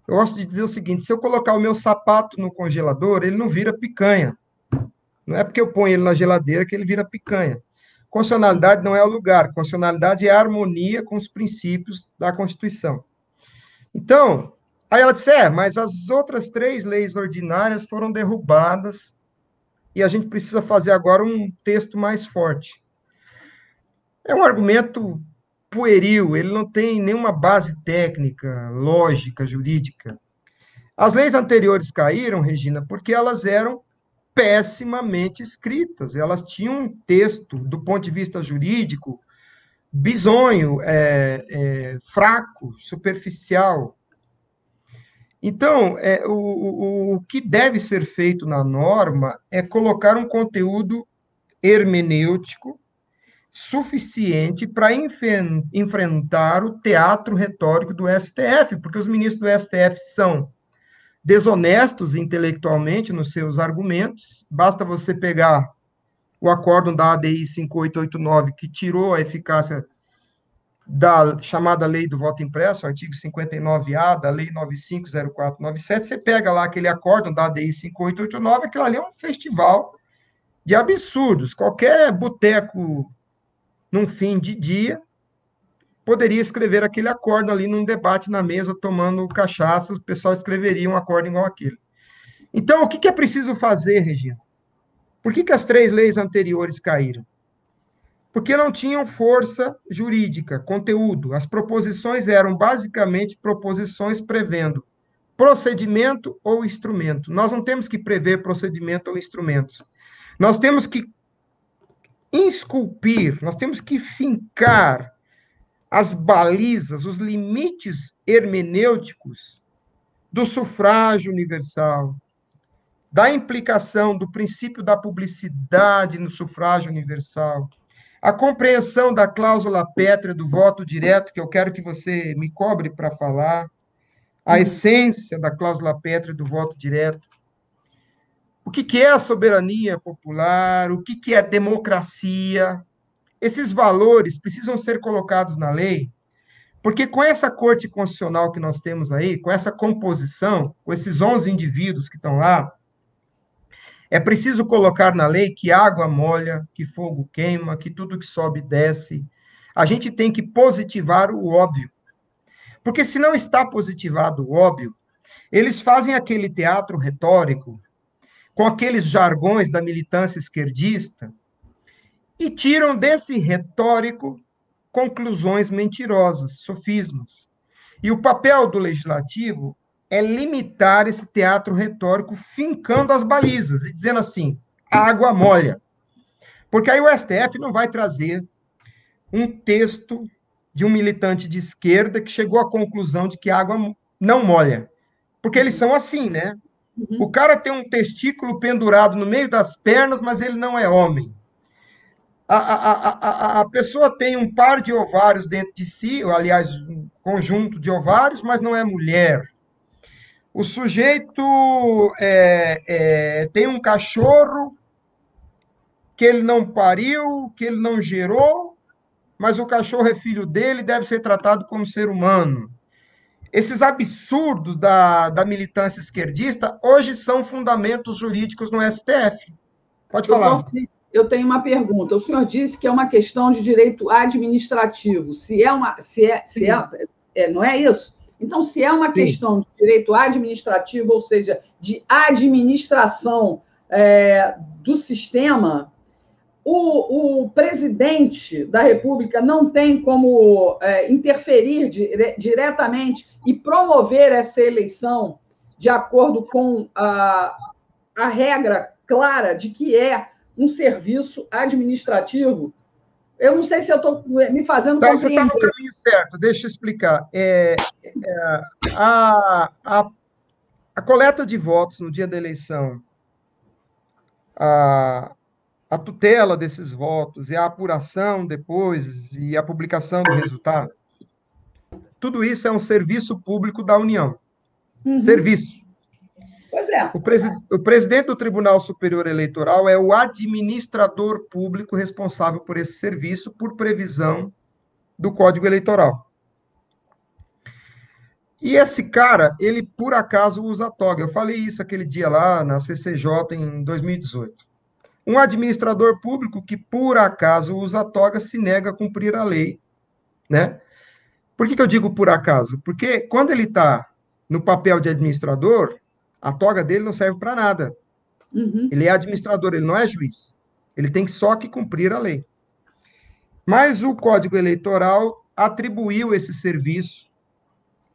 Eu gosto de dizer o seguinte, se eu colocar o meu sapato no congelador, ele não vira picanha. Não é porque eu ponho ele na geladeira que ele vira picanha. Constitucionalidade não é o lugar, constitucionalidade é a harmonia com os princípios da Constituição. Então, aí ela disse, mas as outras 3 leis ordinárias foram derrubadas e a gente precisa fazer agora um texto mais forte. É um argumento pueril, ele não tem nenhuma base técnica, lógica, jurídica. As leis anteriores caíram, Regina, porque elas eram pessimamente escritas. Elas tinham um texto, do ponto de vista jurídico, bizonho, fraco, superficial. Então, o que deve ser feito na norma é colocar um conteúdo hermenêutico suficiente para enfrentar o teatro retórico do STF, porque os ministros do STF são desonestos intelectualmente nos seus argumentos, basta você pegar o acórdão da ADI 5889, que tirou a eficácia da chamada Lei do Voto Impresso, artigo 59A da Lei 950497, você pega lá aquele acórdão da ADI 5889, aquilo ali é um festival de absurdos. Qualquer boteco num fim de dia poderia escrever aquele acórdão ali num debate na mesa, tomando cachaça, o pessoal escreveria um acórdão igual aquele. Então, o que é preciso fazer, Regina? Por que as 3 leis anteriores caíram? Porque não tinham força jurídica, conteúdo. As proposições eram basicamente proposições prevendo procedimento ou instrumento. Nós não temos que prever procedimento ou instrumentos. Nós temos que esculpir, nós temos que fincar as balizas, os limites hermenêuticos do sufrágio universal, da implicação do princípio da publicidade no sufrágio universal, a compreensão da cláusula pétrea do voto direto, que eu quero que você me cobre para falar, a essência da cláusula pétrea do voto direto, o que é a soberania popular, o que é democracia. Esses valores precisam ser colocados na lei, porque com essa corte constitucional que nós temos aí, com essa composição, com esses 11 indivíduos que estão lá, é preciso colocar na lei que água molha, que fogo queima, que tudo que sobe desce. A gente tem que positivar o óbvio. Porque se não está positivado o óbvio, eles fazem aquele teatro retórico, com aqueles jargões da militância esquerdista, e tiram desse retórico conclusões mentirosas, sofismas. E o papel do legislativo é limitar esse teatro retórico, fincando as balizas e dizendo assim, água molha. Porque aí o STF não vai trazer um texto de um militante de esquerda que chegou à conclusão de que água não molha. Porque eles são assim, né? O cara tem um testículo pendurado no meio das pernas, mas ele não é homem. A pessoa tem um par de ovários dentro de si, ou, aliás, um conjunto de ovários, mas não é mulher. O sujeito tem um cachorro que ele não pariu, que ele não gerou, mas o cachorro é filho dele, deve ser tratado como ser humano. Esses absurdos da militância esquerdista hoje são fundamentos jurídicos no STF. Pode falar. Eu tenho uma pergunta. O senhor disse que é uma questão de direito administrativo. Não é isso? Então, se é uma questão de direito administrativo, ou seja, de administração do sistema, o presidente da República não tem como interferir diretamente e promover essa eleição de acordo com a regra clara de que é um serviço administrativo? Eu não sei se eu estou me fazendo compreender. Você está no caminho certo, deixa eu explicar. A coleta de votos no dia da eleição, a tutela desses votos e a apuração depois e a publicação do resultado, tudo isso é um serviço público da União. Serviço. Pois é. O presidente do Tribunal Superior Eleitoral é o administrador público responsável por esse serviço, por previsão do Código Eleitoral. E esse cara, ele por acaso usa toga. Eu falei isso aquele dia lá na CCJ em 2018. Um administrador público que por acaso usa toga se nega a cumprir a lei, né? Por que eu digo por acaso? Porque quando ele está no papel de administrador, a toga dele não serve para nada. Ele é administrador, ele não é juiz. Ele tem só que cumprir a lei. Mas o Código Eleitoral atribuiu esse serviço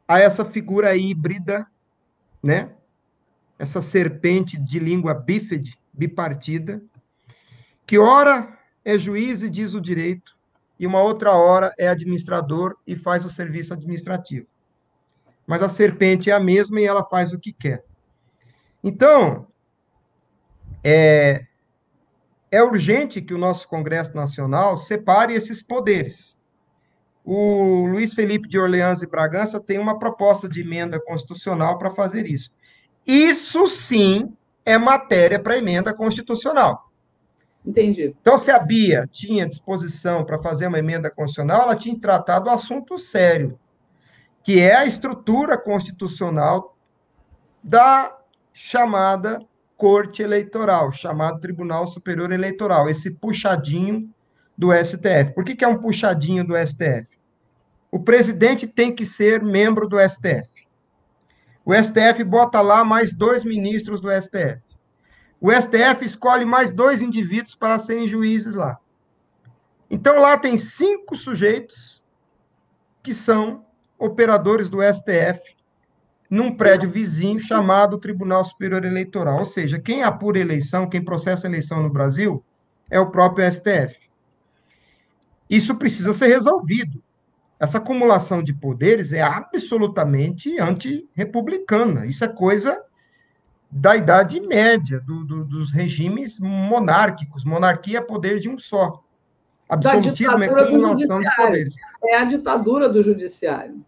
a essa figura híbrida, né? Essa serpente de língua bífide, bipartida, que ora é juiz e diz o direito, e uma outra hora é administrador e faz o serviço administrativo. Mas a serpente é a mesma e ela faz o que quer. Então, é urgente que o nosso Congresso Nacional separe esses poderes. O Luiz Felipe de Orleans e Bragança tem uma proposta de emenda constitucional para fazer isso. Isso sim é matéria para emenda constitucional. Entendi. Então, se a Bia tinha disposição para fazer uma emenda constitucional, ela tinha tratado o assunto sério, que é a estrutura constitucional da chamada Corte Eleitoral, chamado Tribunal Superior Eleitoral, esse puxadinho do STF. Por que é um puxadinho do STF? O presidente tem que ser membro do STF. O STF bota lá mais 2 ministros do STF. O STF escolhe mais 2 indivíduos para serem juízes lá. Então, lá tem 5 sujeitos que são operadores do STF num prédio vizinho chamado Tribunal Superior Eleitoral. Ou seja, quem apura eleição, quem processa eleição no Brasil, é o próprio STF. Isso precisa ser resolvido. Essa acumulação de poderes é absolutamente antirrepublicana. Isso é coisa da Idade Média, dos regimes monárquicos. Monarquia é poder de um só. Absolutismo é acumulação de poderes. É a ditadura do judiciário.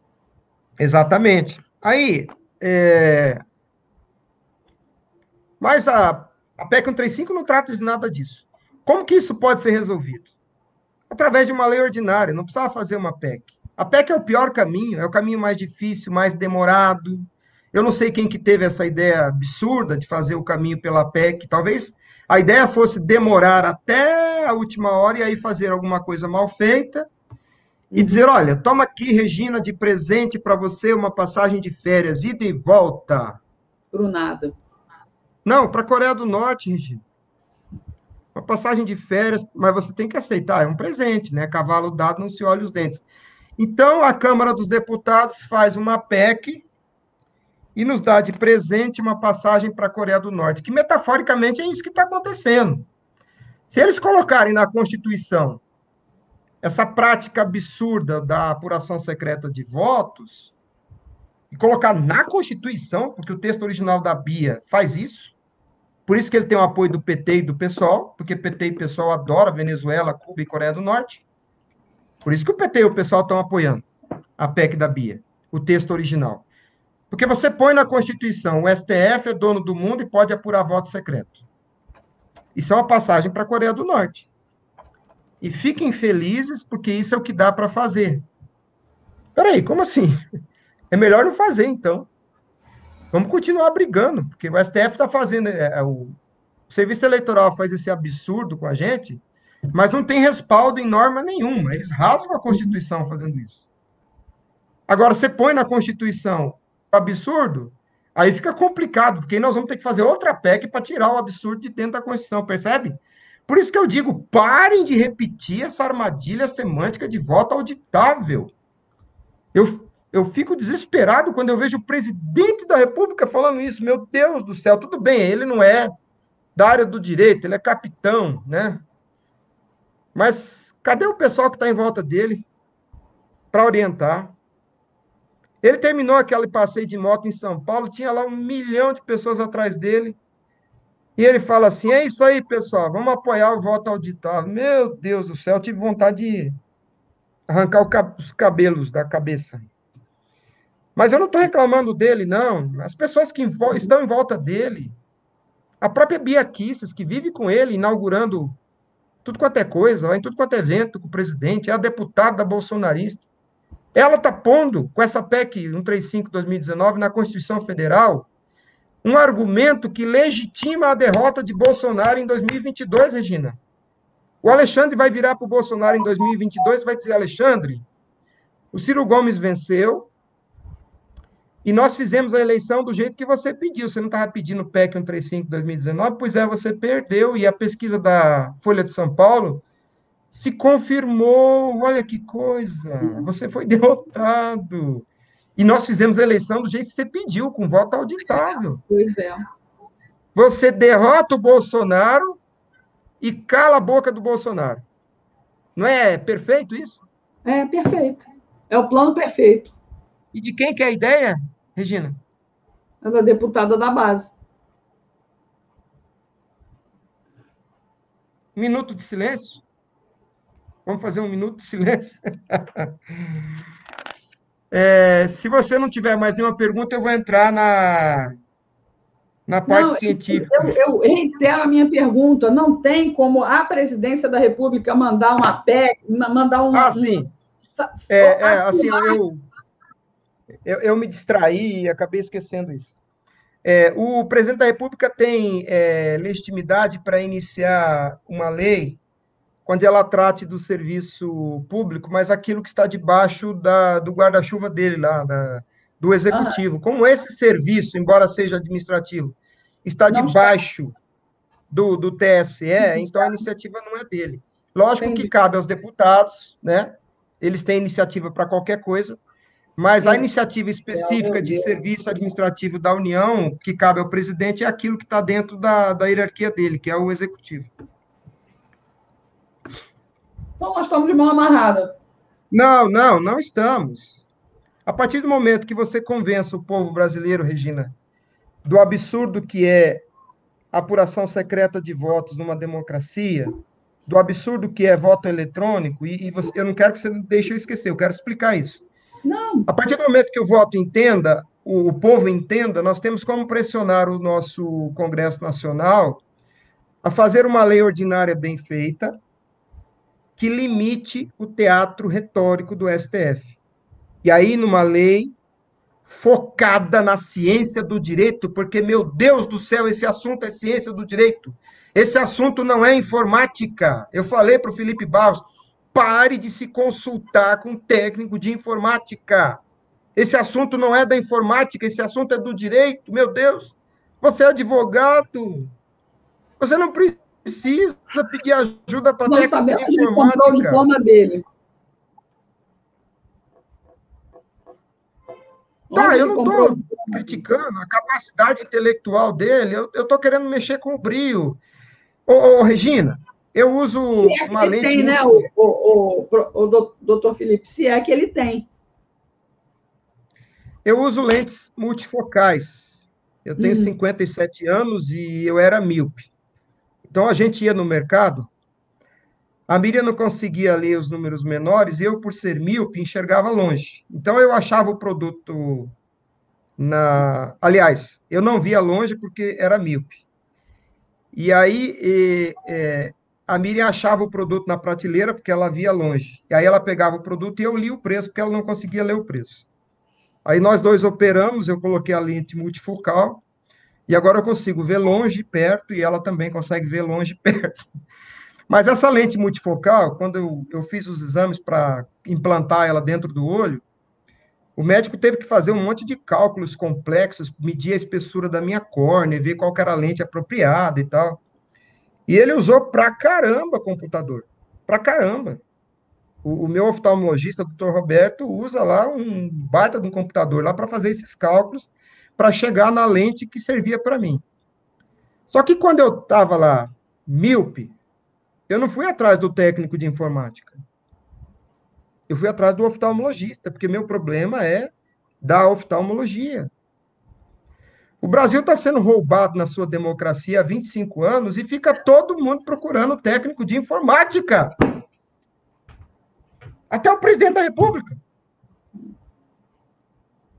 Exatamente. Aí, mas a PEC 135 não trata de nada disso. Como que isso pode ser resolvido? Através de uma lei ordinária, não precisava fazer uma PEC. A PEC é o pior caminho, é o caminho mais difícil, mais demorado. Eu não sei quem que teve essa ideia absurda de fazer o caminho pela PEC. Talvez a ideia fosse demorar até a última hora e aí fazer alguma coisa mal feita e dizer, olha, toma aqui, Regina, de presente para você uma passagem de férias, ida e volta. Pro nada. Não, para a Coreia do Norte, Regina. Uma passagem de férias, mas você tem que aceitar, é um presente, né? Cavalo dado não se olha os dentes. Então, a Câmara dos Deputados faz uma PEC e nos dá de presente uma passagem para a Coreia do Norte, que metaforicamente é isso que está acontecendo. Se eles colocarem na Constituição essa prática absurda da apuração secreta de votos, e colocar na Constituição, porque o texto original da Bia faz isso, por isso que ele tem o apoio do PT e do PSOL, porque PT e PSOL adoram Venezuela, Cuba e Coreia do Norte. Por isso que o PT e o PSOL estão apoiando a PEC da Bia, o texto original. Porque você põe na Constituição, o STF é dono do mundo e pode apurar voto secreto. Isso é uma passagem para a Coreia do Norte. E fiquem felizes, porque isso é o que dá para fazer. Peraí, como assim? É melhor não fazer, então. Vamos continuar brigando, porque o STF está fazendo... o Serviço Eleitoral faz esse absurdo com a gente, mas não tem respaldo em norma nenhuma. Eles rasgam a Constituição fazendo isso. Agora, você põe na Constituição o absurdo, Aí fica complicado, porque nós vamos ter que fazer outra PEC para tirar o absurdo de dentro da Constituição, percebe? Por isso que eu digo, parem de repetir essa armadilha semântica de voto auditável. Eu fico desesperado quando eu vejo o presidente da República falando isso. Meu Deus do céu, tudo bem, ele não é da área do direito, ele é capitão, né? Mas cadê o pessoal que está em volta dele para orientar? Ele terminou aquele passeio de moto em São Paulo, tinha lá 1 milhão de pessoas atrás dele, e ele fala assim, é isso aí, pessoal, vamos apoiar o voto auditável. Meu Deus do céu, eu tive vontade de arrancar os cabelos da cabeça. Mas eu não estou reclamando dele, não. As pessoas que estão em volta dele, a própria Bia Kicis, que vive com ele, inaugurando tudo quanto é coisa, vai em tudo quanto é evento com o presidente, é a deputada bolsonarista. Ela está pondo, com essa PEC 135/2019, na Constituição Federal, um argumento que legitima a derrota de Bolsonaro em 2022, Regina. O Alexandre vai virar para o Bolsonaro em 2022 e vai dizer, Alexandre, o Ciro Gomes venceu e nós fizemos a eleição do jeito que você pediu. Você não estava pedindo PEC 135/2019? Pois é, você perdeu. E a pesquisa da Folha de São Paulo se confirmou. Olha que coisa, você foi derrotado. E nós fizemos a eleição do jeito que você pediu, com voto auditável. Pois é. Você derrota o Bolsonaro e cala a boca do Bolsonaro. Não é perfeito isso? É perfeito. É o plano perfeito. E de quem que é a ideia, Regina? É da deputada da base. Minuto de silêncio? Vamos fazer um minuto de silêncio? Se você não tiver mais nenhuma pergunta, eu vou entrar na parte científica. Eu reitero a minha pergunta. Não tem como a presidência da República mandar uma PEC, mandar um... Sim. Eu me distraí e acabei esquecendo isso. O presidente da República tem legitimidade para iniciar uma lei quando ela trate do serviço público, mas aquilo que está debaixo do guarda-chuva dele lá, do executivo. Como esse serviço, embora seja administrativo, está debaixo do TSE, então a iniciativa não é dele. Lógico que cabe aos deputados, né? Eles têm iniciativa para qualquer coisa, mas a iniciativa específica de serviço administrativo da União, que cabe ao presidente, é aquilo que está dentro da hierarquia dele, que é o executivo. Então, nós estamos de mão amarrada. Não estamos. A partir do momento que você convença o povo brasileiro, Regina, do absurdo que é a apuração secreta de votos numa democracia, do absurdo que é voto eletrônico, eu não quero que você deixe eu esquecer, eu quero explicar isso. Não. A partir do momento que o voto entenda, o povo entenda, nós temos como pressionar o nosso Congresso Nacional a fazer uma lei ordinária bem feita, que limite o teatro retórico do STF. E aí, numa lei focada na ciência do direito, porque, meu Deus do céu, esse assunto é ciência do direito. Esse assunto não é informática. Eu falei para o Felipe Barros, pare de se consultar com um técnico de informática. Esse assunto não é da informática, esse assunto é do direito. Meu Deus, você é advogado. Você não precisa pedir ajuda para técnico de informática. Nós sabemos que ele comprou o diploma dele. Eu não estou criticando a capacidade intelectual dele, eu estou querendo mexer com o brio. Regina, eu uso uma lente... Tem, né, o doutor Felipe, se é que ele tem. Eu uso lentes multifocais. Eu tenho 57 anos e eu era míope. Então, a gente ia no mercado, a Miriam não conseguia ler os números menores, e eu, por ser míope, enxergava longe. Então, eu achava o produto Aliás, eu não via longe porque era míope. E aí, a Miriam achava o produto na prateleira porque ela via longe. E aí, ela pegava o produto e eu lia o preço porque ela não conseguia ler o preço. Aí, nós dois operamos, eu coloquei a lente multifocal, e agora eu consigo ver longe e perto, e ela também consegue ver longe e perto. Mas essa lente multifocal, quando eu fiz os exames para implantar ela dentro do olho, O médico teve que fazer um monte de cálculos complexos, medir a espessura da minha córnea, ver qual que era a lente apropriada e tal. E ele usou pra caramba computador. Pra caramba. O meu oftalmologista, o Dr. Roberto, usa lá um baita de um computador lá para fazer esses cálculos, para chegar na lente que servia para mim. Só que quando eu estava lá, míope, eu não fui atrás do técnico de informática. Eu fui atrás do oftalmologista, porque meu problema é da oftalmologia. O Brasil está sendo roubado na sua democracia há 25 anos e fica todo mundo procurando técnico de informática. Até o presidente da República.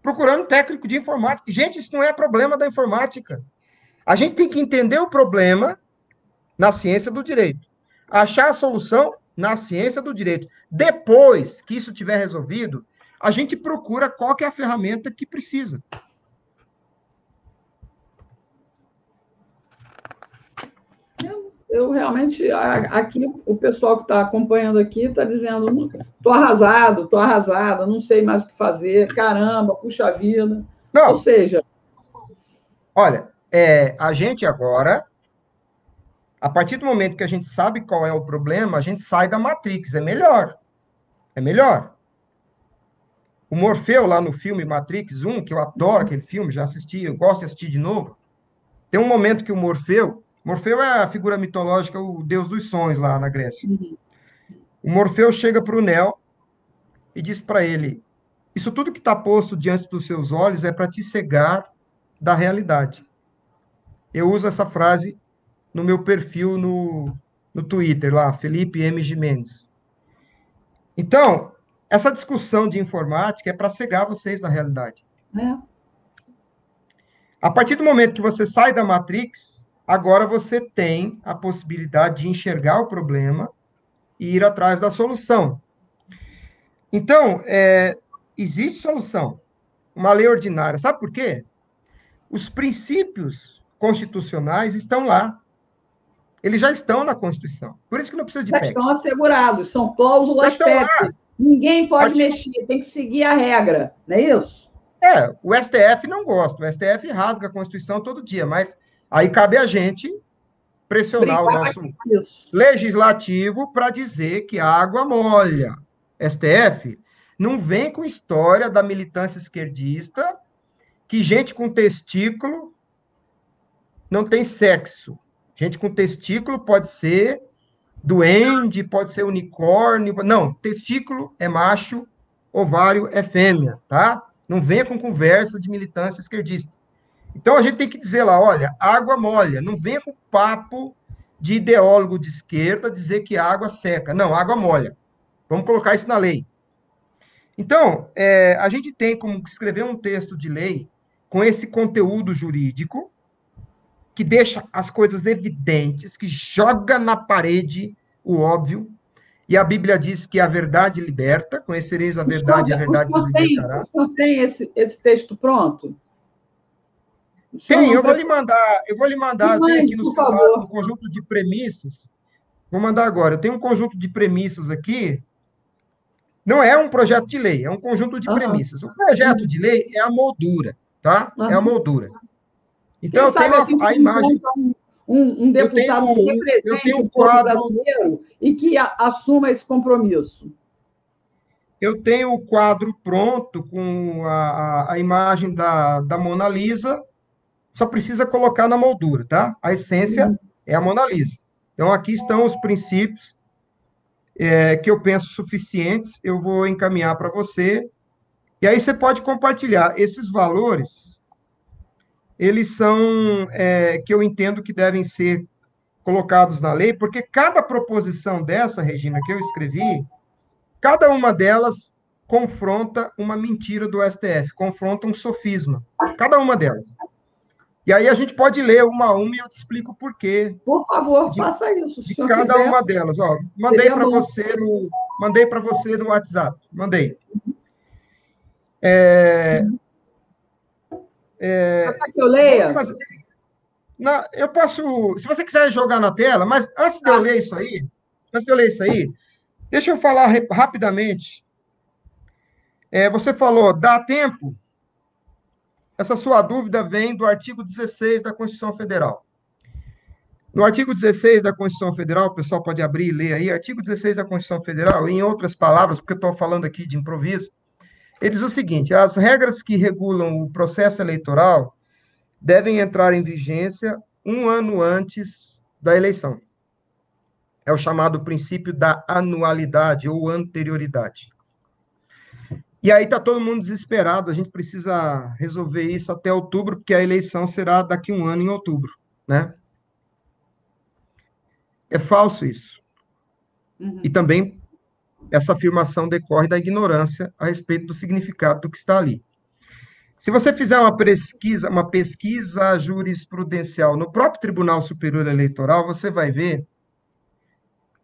Procurando técnico de informática. Gente, isso não é problema da informática. A gente tem que entender o problema na ciência do direito. Achar a solução na ciência do direito. Depois que isso tiver resolvido, a gente procura qual que é a ferramenta que precisa. Eu realmente, aqui, o pessoal que está acompanhando aqui está dizendo, estou arrasado, não sei mais o que fazer, caramba, puxa vida. Não. Ou seja... Olha, a gente agora, a partir do momento que a gente sabe qual é o problema, a gente sai da Matrix, é melhor. É melhor. O Morfeu, lá no filme Matrix 1, que eu adoro aquele filme, já assisti, eu gosto de assistir de novo, tem um momento que o Morfeu é a figura mitológica, o deus dos sonhos lá na Grécia. O Morfeu chega para o Neo e diz para ele, isso tudo que está posto diante dos seus olhos é para te cegar da realidade. Eu uso essa frase no meu perfil no Twitter, lá, Felipe M. Gimenez. Então, essa discussão de informática é para cegar vocês da realidade. A partir do momento que você sai da Matrix, agora você tem a possibilidade de enxergar o problema e ir atrás da solução. Então, existe solução. Uma lei ordinária. Sabe por quê? Os princípios constitucionais estão lá. Eles já estão na Constituição. Por isso que não precisa de PEC. Já estão assegurados, são cláusulas PEC. Ninguém pode mexer, tem que seguir a regra, não é isso? O STF não gosta. O STF rasga a Constituição todo dia, mas aí cabe a gente pressionar o nosso legislativo para dizer que a água molha. STF, não vem com história da militância esquerdista que gente com testículo não tem sexo. Gente com testículo pode ser duende, pode ser unicórnio. Não, testículo é macho, ovário é fêmea, tá? Não venha com conversa de militância esquerdista. Então, a gente tem que dizer lá, olha, água molha. Não venha com papo de ideólogo de esquerda dizer que água seca. Não, água molha. Vamos colocar isso na lei. Então, a gente tem como escrever um texto de lei com esse conteúdo jurídico que deixa as coisas evidentes, que joga na parede o óbvio, e a Bíblia diz que a verdade liberta, conhecereis a verdade e a verdade vos libertará. O senhor tem esse texto pronto? Tem, eu vou lhe mandar, eu tenho aqui no celular um conjunto de premissas, vou mandar agora, eu tenho um conjunto de premissas aqui, não é um projeto de lei, é um conjunto de premissas. O projeto de lei é a moldura, tá? É a moldura. Então, eu tenho a imagem... Um deputado que represente o povo brasileiro e que assuma esse compromisso. Eu tenho o quadro pronto com a imagem da Mona Lisa, só precisa colocar na moldura, tá? A essência é a Mona Lisa. Então, aqui estão os princípios que eu penso suficientes, eu vou encaminhar para você, e aí você pode compartilhar. Esses valores, eles são que eu entendo que devem ser colocados na lei, porque cada proposição dessa, Regina, que eu escrevi, cada uma delas confronta uma mentira do STF, confronta um sofisma, cada uma delas. E aí a gente pode ler uma a uma e eu te explico o porquê. Por favor, faça isso. De cada uma delas. Ó, mandei para você no WhatsApp. Mandei. Quer que eu leia? Eu posso... Se você quiser jogar na tela, mas antes de eu ler isso aí, deixa eu falar rapidamente Você falou, dá tempo? Essa sua dúvida vem do artigo 16 da Constituição Federal. No artigo 16 da Constituição Federal, o pessoal pode abrir e ler aí, artigo 16 da Constituição Federal, em outras palavras, porque eu estou falando aqui de improviso, ele diz o seguinte: as regras que regulam o processo eleitoral devem entrar em vigência um ano antes da eleição. É o chamado princípio da anualidade ou anterioridade. E aí está todo mundo desesperado, a gente precisa resolver isso até outubro, porque a eleição será daqui a um ano, em outubro, né? É falso isso. E também essa afirmação decorre da ignorância a respeito do significado do que está ali. Se você fizer uma pesquisa jurisprudencial no próprio Tribunal Superior Eleitoral, você vai ver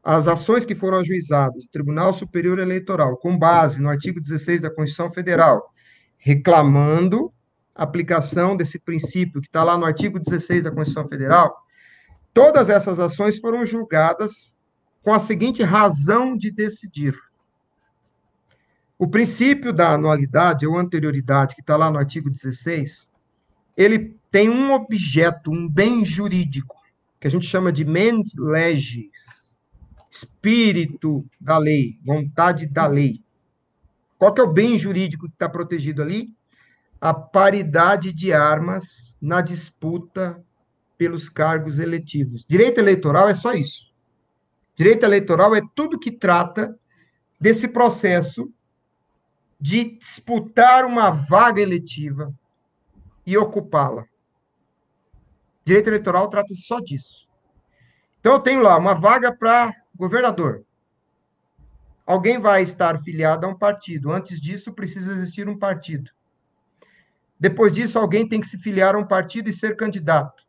as ações que foram ajuizadas do Tribunal Superior Eleitoral, com base no artigo 16 da Constituição Federal, reclamando a aplicação desse princípio que está lá no artigo 16 da Constituição Federal, todas essas ações foram julgadas com a seguinte razão de decidir. O princípio da anualidade ou anterioridade, que está lá no artigo 16, ele tem um objeto, um bem jurídico, que a gente chama de mens legis, espírito da lei, vontade da lei. Qual que é o bem jurídico que está protegido ali? A paridade de armas na disputa pelos cargos eletivos. Direito eleitoral é só isso. Direito eleitoral é tudo que trata desse processo de disputar uma vaga eletiva e ocupá-la. Direito eleitoral trata só disso. Então, eu tenho lá uma vaga para governador. Alguém vai estar filiado a um partido. Antes disso, precisa existir um partido. Depois disso, alguém tem que se filiar a um partido e ser candidato.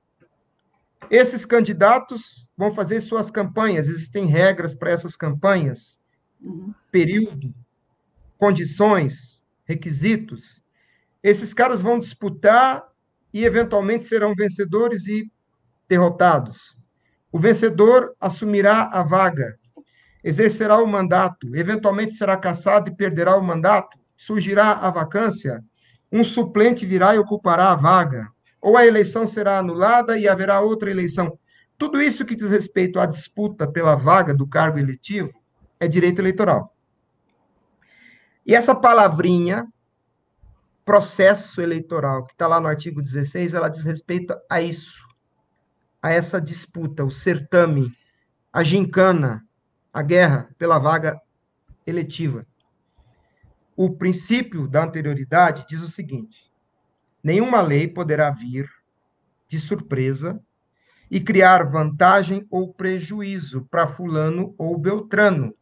Esses candidatos vão fazer suas campanhas. Existem regras para essas campanhas, período, condições, requisitos. Esses caras vão disputar e, eventualmente, serão vencedores e derrotados. O vencedor assumirá a vaga, exercerá o mandato, eventualmente será cassado e perderá o mandato, surgirá a vacância, um suplente virá e ocupará a vaga, ou a eleição será anulada e haverá outra eleição. Tudo isso que diz respeito à disputa pela vaga do cargo eletivo é direito eleitoral. E essa palavrinha, processo eleitoral, que está lá no artigo 16, ela diz respeito a isso, a essa disputa, o certame, a gincana, a guerra pela vaga eletiva. O princípio da anterioridade diz o seguinte: nenhuma lei poderá vir de surpresa e criar vantagem ou prejuízo para fulano ou beltrano.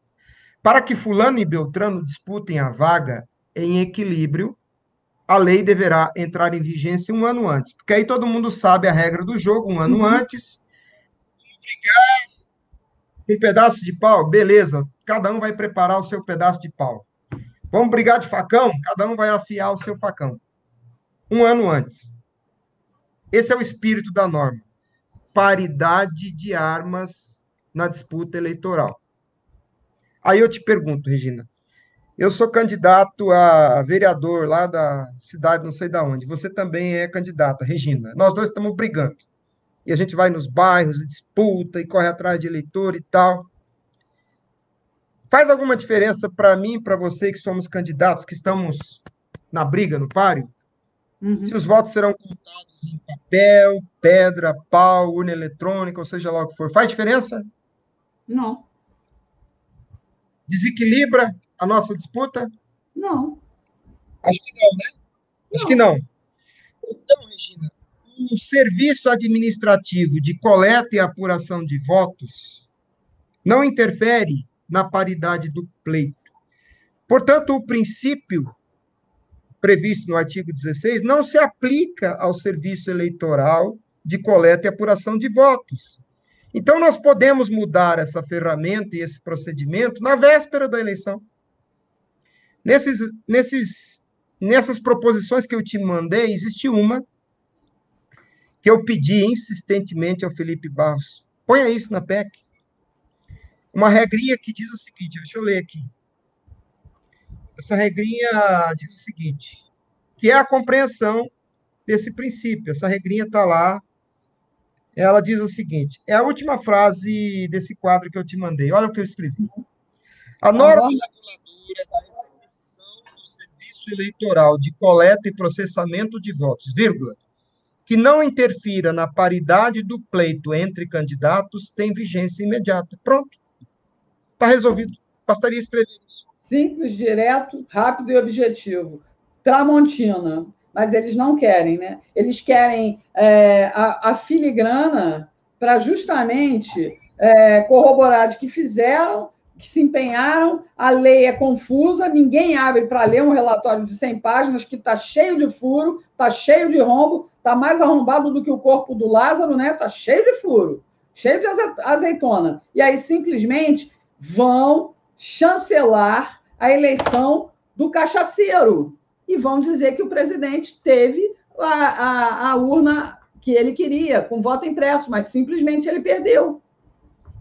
Para que fulano e beltrano disputem a vaga em equilíbrio, a lei deverá entrar em vigência um ano antes. Porque aí todo mundo sabe a regra do jogo, um ano antes. Brigar com um pedaço de pau, beleza, cada um vai preparar o seu pedaço de pau. Vamos brigar de facão? Cada um vai afiar o seu facão. Um ano antes. Esse é o espírito da norma. Paridade de armas na disputa eleitoral. Aí eu te pergunto, Regina, eu sou candidato a vereador lá da cidade não sei de onde, você também é candidata, Regina. Nós dois estamos brigando. E a gente vai nos bairros, e disputa, e corre atrás de eleitor e tal. Faz alguma diferença para mim e para você, que somos candidatos, que estamos na briga, no páreo? Se os votos serão contados em papel, pedra, pau, urna eletrônica, ou seja lá o que for. Faz diferença? Não. Desequilibra a nossa disputa? Não. Acho que não, né? Acho que não. Então, Regina, o serviço administrativo de coleta e apuração de votos não interfere na paridade do pleito. Portanto, o princípio previsto no artigo 16 não se aplica ao serviço eleitoral de coleta e apuração de votos. Então, nós podemos mudar essa ferramenta e esse procedimento na véspera da eleição. Nessas proposições que eu te mandei, existe uma que eu pedi insistentemente ao Felipe Barros. Ponha isso na PEC. Uma regrinha que diz o seguinte, deixa eu ler aqui. Essa regrinha diz o seguinte, que é a compreensão desse princípio. Essa regrinha está lá. Ela diz o seguinte, é a última frase desse quadro que eu te mandei. Olha o que eu escrevi. A norma reguladora da execução do serviço eleitoral de coleta e processamento de votos, vírgula, que não interfira na paridade do pleito entre candidatos, tem vigência imediata. Pronto. Está resolvido. Bastaria escrever isso. Simples, direto, rápido e objetivo. Tramontina. Mas eles não querem, né? Eles querem a filigrana para justamente corroborar de que fizeram, que se empenharam, a lei é confusa, ninguém abre para ler um relatório de 100 páginas que está cheio de furo, está cheio de rombo, está mais arrombado do que o corpo do Lázaro, né? Está cheio de furo, cheio de azeitona. E aí, simplesmente, vão chancelar a eleição do cachaceiro e vão dizer que o presidente teve a urna que ele queria, com voto impresso, mas simplesmente ele perdeu.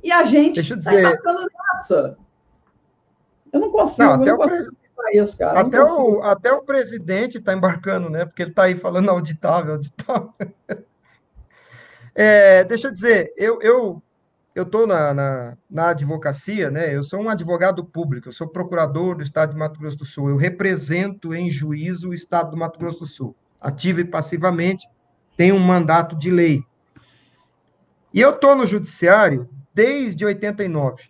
E a gente está embarcando nessa. Eu não consigo, falar isso, cara. Até o presidente está embarcando, né? Porque ele está aí falando auditável, auditável. Deixa eu dizer, eu estou na advocacia, né? Eu sou um advogado público, eu sou procurador do Estado de Mato Grosso do Sul, eu represento em juízo o Estado do Mato Grosso do Sul, ativo e passivamente, tenho um mandato de lei. E eu estou no judiciário desde 89.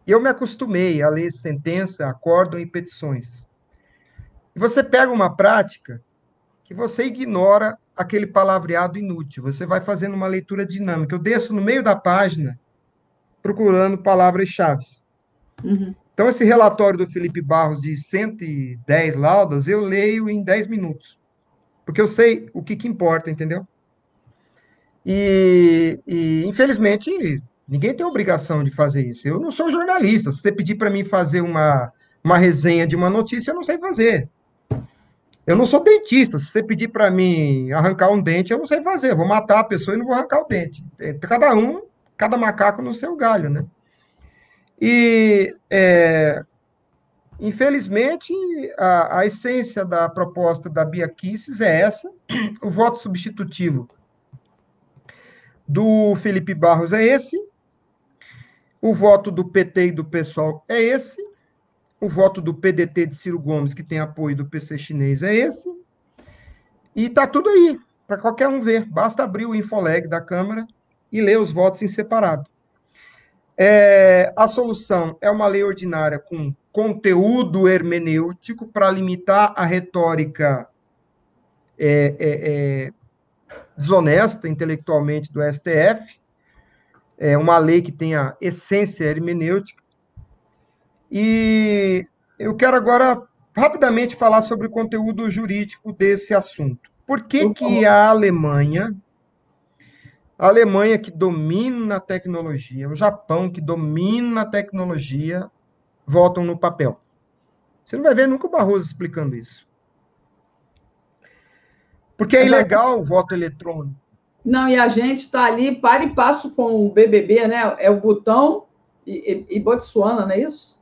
E eu me acostumei a ler sentença, acórdão e petições. E você pega uma prática que você ignora aquele palavreado inútil. Você vai fazendo uma leitura dinâmica. Eu desço no meio da página procurando palavras-chave. Uhum. Então, esse relatório do Felipe Barros de 110 laudas, eu leio em 10 minutos. Porque eu sei o que importa, entendeu? E infelizmente, ninguém tem obrigação de fazer isso. Eu não sou jornalista. Se você pedir para mim fazer uma resenha de uma notícia, eu não sei fazer. Eu não sou dentista. Se você pedir para mim arrancar um dente, eu não sei fazer. Eu vou matar a pessoa e não vou arrancar o dente. Cada macaco no seu galho, né? E, infelizmente, a essência da proposta da Bia Kicis é essa. O voto substitutivo do Felipe Barros é esse. O voto do PT e do PSOL é esse. O voto do PDT de Ciro Gomes, que tem apoio do PC chinês, é esse. E está tudo aí, para qualquer um ver. Basta abrir o Infoleg da Câmara e ler os votos em separado. A solução é uma lei ordinária com conteúdo hermenêutico para limitar a retórica desonesta intelectualmente do STF. É uma lei que tenha essência hermenêutica. E eu quero agora rapidamente falar sobre o conteúdo jurídico desse assunto. Por que a Alemanha que domina a tecnologia, o Japão que domina a tecnologia, votam no papel? Você não vai ver nunca o Barroso explicando isso. Porque é ilegal o voto eletrônico. Não, e a gente está ali para e passo com o BBB, né? É o Butão e Botsuana, não é isso?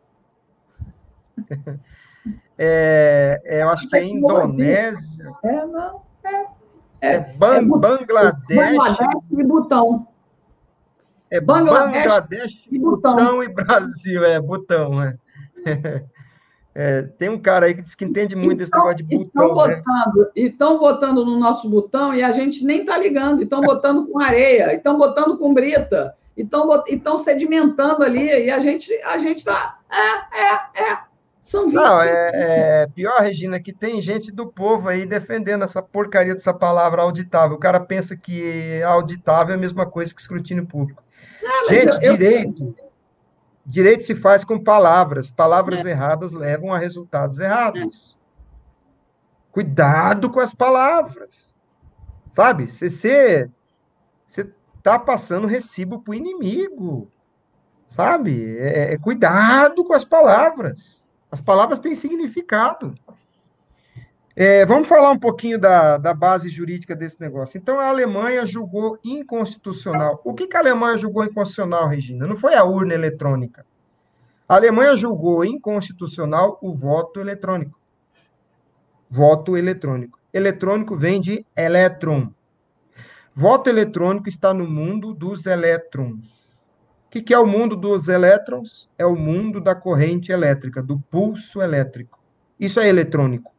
Eu acho que é Indonésia. Bangladesh e Butão. Bangladesh, Butão e Brasil. Butão, tem um cara aí que diz que entende muito desse negócio de Butão. Estão votando no nosso Butão e a gente nem está ligando. Estão votando com areia, estão votando com brita, estão sedimentando ali e a gente está... São 25. Não, pior, Regina, que tem gente do povo aí defendendo essa porcaria dessa palavra auditável. O cara pensa que auditável é a mesma coisa que escrutínio público. Gente, direito se faz com palavras. Palavras erradas levam a resultados errados. Cuidado com as palavras. Sabe? Você está passando recibo para o inimigo. Sabe? Cuidado com as palavras. As palavras têm significado. Vamos falar um pouquinho da base jurídica desse negócio. Então, a Alemanha julgou inconstitucional. O que a Alemanha julgou inconstitucional, Regina? Não foi a urna eletrônica. A Alemanha julgou inconstitucional o voto eletrônico. Voto eletrônico. Eletrônico vem de elétron. Voto eletrônico está no mundo dos elétrons. O que é o mundo dos elétrons? É o mundo da corrente elétrica, do pulso elétrico. Isso é eletrônico.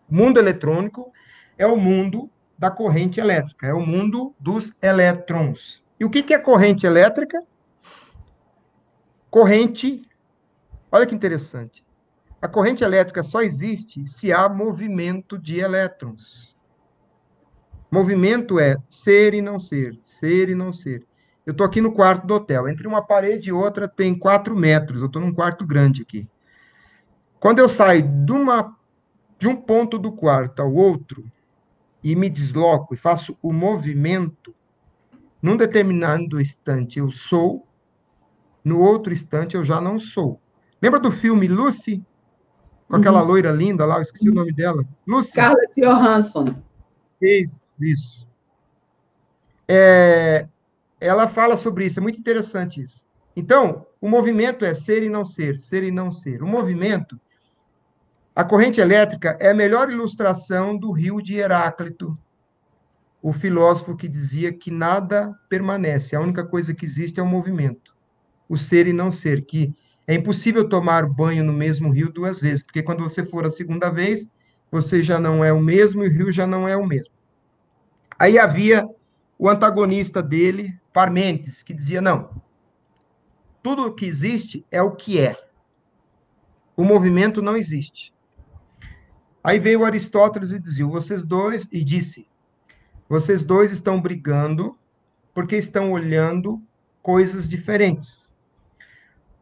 O mundo eletrônico é o mundo da corrente elétrica, é o mundo dos elétrons. E o que é corrente elétrica? Corrente, olha que interessante. A corrente elétrica só existe se há movimento de elétrons. Movimento é ser e não ser, ser e não ser. Eu estou aqui no quarto do hotel. Entre uma parede e outra tem 4 metros. Eu estou num quarto grande aqui. Quando eu saio de um ponto do quarto ao outro e me desloco e faço o movimento, num determinado instante eu sou, no outro instante eu já não sou. Lembra do filme Lucy? Com aquela loira linda lá, eu esqueci o nome dela. Lucy? Scarlett Johansson. Isso. Ela fala sobre isso, é muito interessante isso. Então, o movimento é ser e não ser, ser e não ser. O movimento, a corrente elétrica é a melhor ilustração do rio de Heráclito, o filósofo que dizia que nada permanece, a única coisa que existe é o movimento, o ser e não ser, que é impossível tomar banho no mesmo rio 2 vezes, porque quando você for a segunda vez, você já não é o mesmo e o rio já não é o mesmo. Aí havia o antagonista dele, Parmênides, que dizia, não, tudo o que existe é o que é. O movimento não existe. Aí veio Aristóteles e disse, vocês dois estão brigando porque estão olhando coisas diferentes.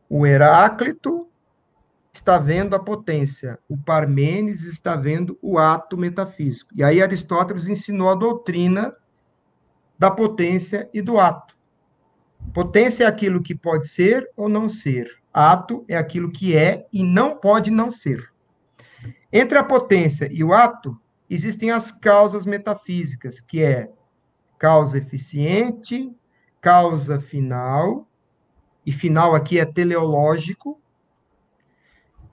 O Heráclito está vendo a potência, o Parmênides está vendo o ato metafísico. E aí Aristóteles ensinou a doutrina da potência e do ato. Potência é aquilo que pode ser ou não ser. Ato é aquilo que é e não pode não ser. Entre a potência e o ato, existem as causas metafísicas, que é causa eficiente, causa final, e final aqui é teleológico,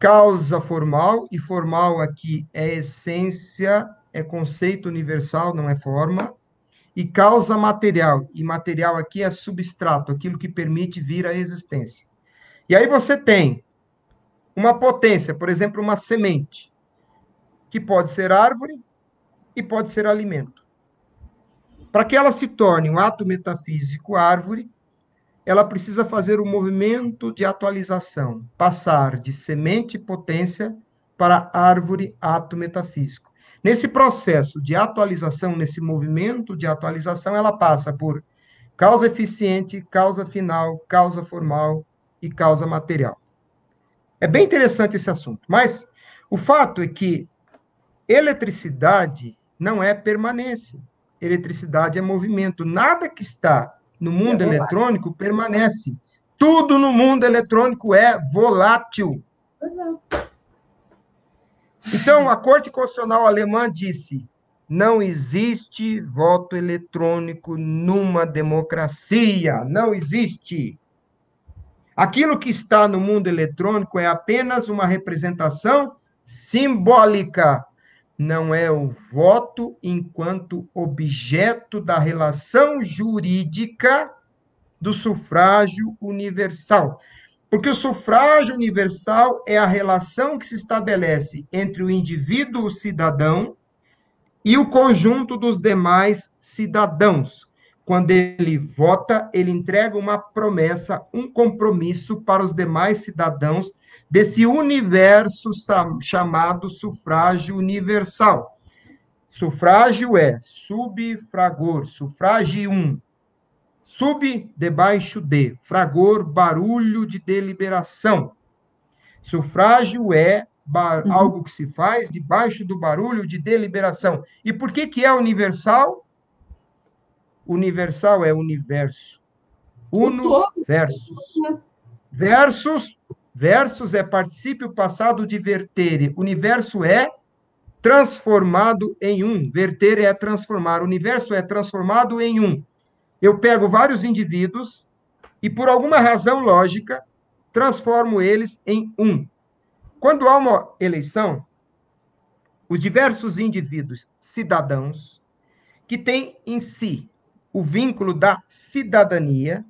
causa formal, e formal aqui é essência, é conceito universal, não é forma, e causa material, e material aqui é substrato, aquilo que permite vir à existência. E aí você tem uma potência, por exemplo, uma semente, que pode ser árvore e pode ser alimento. Para que ela se torne um ato metafísico árvore, ela precisa fazer um movimento de atualização, passar de semente potência para árvore ato metafísico. Nesse processo de atualização, nesse movimento de atualização, ela passa por causa eficiente, causa final, causa formal e causa material. É bem interessante esse assunto, mas o fato é que eletricidade não é permanência. Eletricidade é movimento. Nada que está no mundo eletrônico permanece. Tudo no mundo eletrônico é volátil. Então, a Corte Constitucional Alemã disse, não existe voto eletrônico numa democracia. Não existe. Aquilo que está no mundo eletrônico é apenas uma representação simbólica. Não é o voto enquanto objeto da relação jurídica do sufrágio universal. Porque o sufrágio universal é a relação que se estabelece entre o indivíduo o cidadão e o conjunto dos demais cidadãos. Quando ele vota, ele entrega uma promessa, um compromisso para os demais cidadãos desse universo chamado sufrágio universal. Sufrágio é subfragor, sufragium. Sub, debaixo de, fragor, barulho de deliberação. Sufrágio é algo que se faz debaixo do barulho de deliberação. E por que é universal? Universal é universo. Uno versus. Versus é particípio passado de vertere. Universo é transformado em um. Vertere é transformar. Universo é transformado em um. Eu pego vários indivíduos e, por alguma razão lógica, transformo eles em um. Quando há uma eleição, os diversos indivíduos cidadãos que têm em si o vínculo da cidadania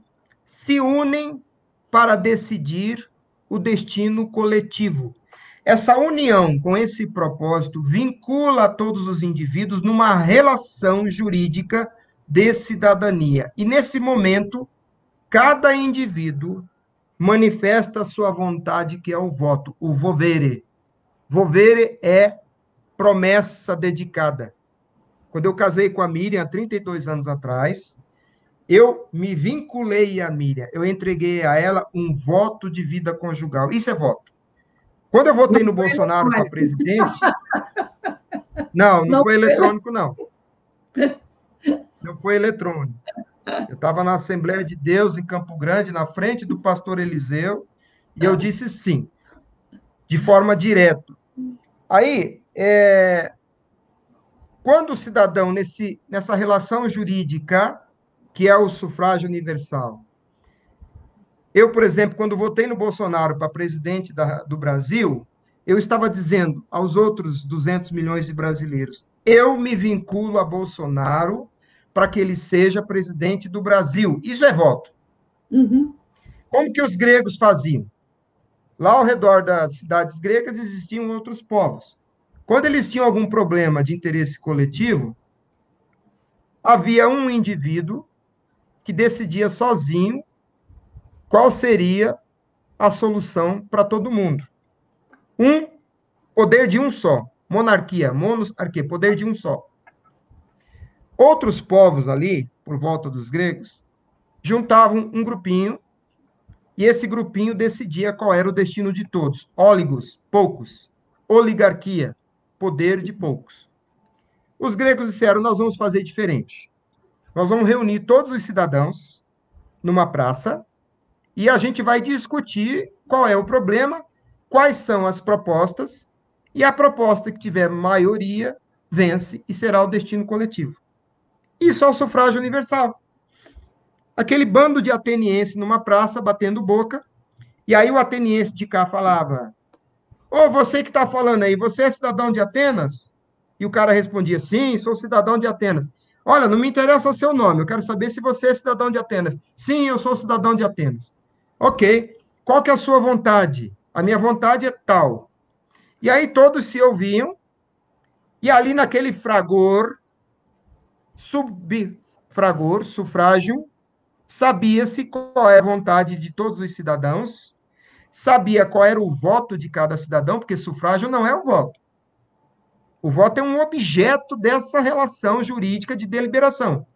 se unem para decidir o destino coletivo. Essa união com esse propósito vincula todos os indivíduos numa relação jurídica de cidadania. E nesse momento, cada indivíduo manifesta a sua vontade, que é o voto, o volere. Volere é promessa dedicada. Quando eu casei com a Miriam, há 32 anos atrás, eu me vinculei à Miriam, eu entreguei a ela um voto de vida conjugal. Isso é voto. Quando eu votei no Bolsonaro para presidente... Não foi eletrônico, não. Não foi eletrônico. Eu estava na Assembleia de Deus, em Campo Grande, na frente do pastor Eliseu, e eu disse sim, de forma direta. Aí, quando o cidadão, nessa relação jurídica, que é o sufrágio universal, eu, por exemplo, quando votei no Bolsonaro para presidente do Brasil, eu estava dizendo aos outros 200 milhões de brasileiros, eu me vinculo a Bolsonaro para que ele seja presidente do Brasil. Isso é voto. Uhum. Como que os gregos faziam? Lá ao redor das cidades gregas existiam outros povos. Quando eles tinham algum problema de interesse coletivo, havia um indivíduo que decidia sozinho qual seria a solução para todo mundo. Poder de um só. Monarquia, monarquia, poder de um só. Outros povos ali, por volta dos gregos, juntavam um grupinho, e esse grupinho decidia qual era o destino de todos. Óligos, poucos. Oligarquia, poder de poucos. Os gregos disseram, nós vamos fazer diferente. Nós vamos reunir todos os cidadãos numa praça, e a gente vai discutir qual é o problema, quais são as propostas, e a proposta que tiver maioria vence e será o destino coletivo. Isso é o sufrágio universal. Aquele bando de atenienses numa praça, batendo boca, e aí o ateniense de cá falava, você que está falando aí, você é cidadão de Atenas? E o cara respondia, sim, sou cidadão de Atenas. Olha, não me interessa o seu nome, eu quero saber se você é cidadão de Atenas. Sim, eu sou cidadão de Atenas. Ok, qual que é a sua vontade? A minha vontade é tal. E aí todos se ouviam, e ali naquele fragor, subfragor, sufrágio, sabia-se qual é a vontade de todos os cidadãos, sabia qual era o voto de cada cidadão, porque sufrágio não é o voto. O voto é um objeto dessa relação jurídica de deliberação.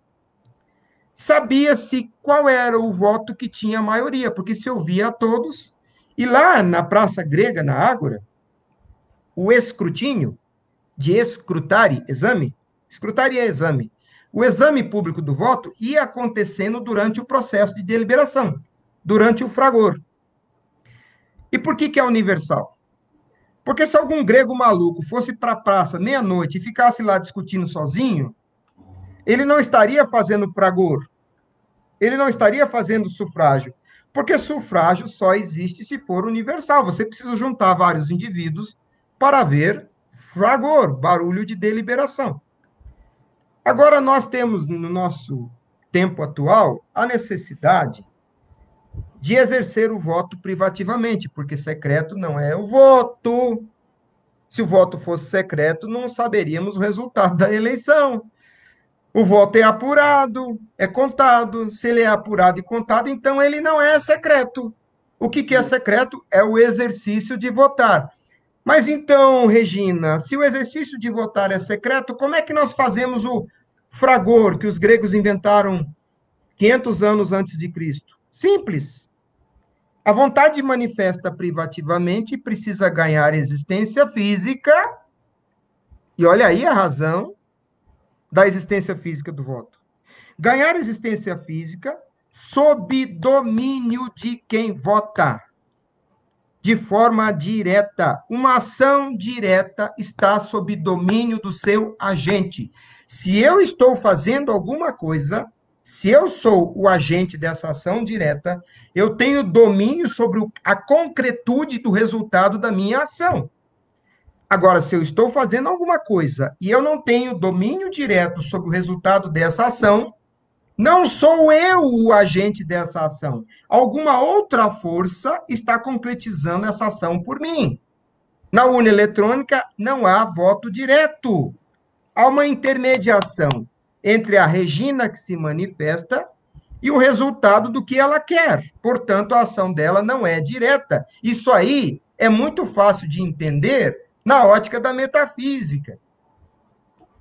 Sabia-se qual era o voto que tinha a maioria, porque se ouvia a todos, e lá na praça grega, na Ágora, o escrutínio, de escrutare, exame, escrutare é exame, o exame público do voto ia acontecendo durante o processo de deliberação, durante o fragor. E por que é universal? Porque se algum grego maluco fosse para a praça meia-noite e ficasse lá discutindo sozinho, ele não estaria fazendo fragor, ele não estaria fazendo sufrágio, porque sufrágio só existe se for universal. Você precisa juntar vários indivíduos para ver fragor, barulho de deliberação. Agora, nós temos, no nosso tempo atual, a necessidade de exercer o voto privativamente, porque secreto não é o voto. Se o voto fosse secreto, não saberíamos o resultado da eleição. O voto é apurado, é contado. Se ele é apurado e contado, então ele não é secreto. O que é secreto? É o exercício de votar. Mas então, Regina, se o exercício de votar é secreto, como é que nós fazemos o fragor que os gregos inventaram 500 anos antes de Cristo? Simples. A vontade manifesta privativamente precisa ganhar existência física, e olha aí a razão da existência física do voto. Ganhar existência física sob domínio de quem vota. De forma direta. Uma ação direta está sob domínio do seu agente. Se eu estou fazendo alguma coisa, Se eu sou o agente dessa ação direta, eu tenho domínio sobre a concretude do resultado da minha ação. Agora, se eu estou fazendo alguma coisa e eu não tenho domínio direto sobre o resultado dessa ação, não sou eu o agente dessa ação. Alguma outra força está concretizando essa ação por mim. Na urna eletrônica, não há voto direto. Há uma intermediação entre a Regina que se manifesta e o resultado do que ela quer. Portanto, a ação dela não é direta. Isso aí é muito fácil de entender na ótica da metafísica.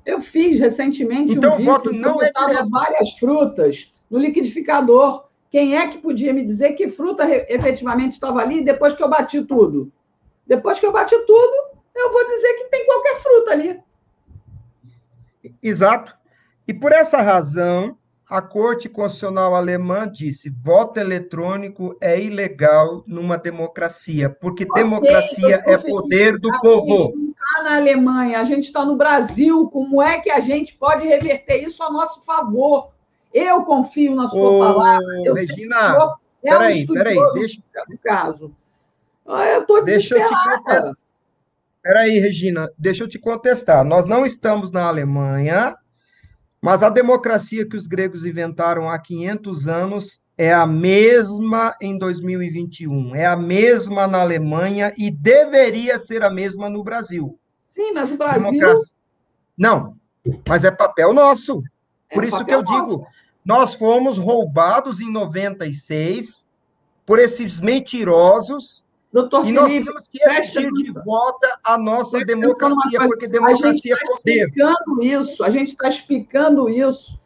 Eu fiz recentemente Então, um o vídeo voto que eu não é botava direto. várias frutas no liquidificador. Quem é que podia me dizer que fruta efetivamente estava ali depois que eu bati tudo? Depois que eu bati tudo, eu vou dizer que tem qualquer fruta ali. Exato. E por essa razão, a Corte Constitucional Alemã disse: voto eletrônico é ilegal numa democracia, porque democracia é poder do povo. A gente não está na Alemanha, a gente está no Brasil. Como é que a gente pode reverter isso a nosso favor? Eu confio na sua palavra. Eu Regina, peraí, deixa no caso. Eu estou desesperada. Peraí, Regina, deixa eu te contestar. Nós não estamos na Alemanha, mas a democracia que os gregos inventaram há 500 anos é a mesma em 2021. É a mesma na Alemanha e deveria ser a mesma no Brasil. Sim, mas o Brasil... Não, mas é papel nosso. Por isso que eu digo, nós fomos roubados em 96 por esses mentirosos. Doutor e Felipe, nós temos que exigir de volta a nossa democracia, porque democracia é poder. A gente está explicando isso.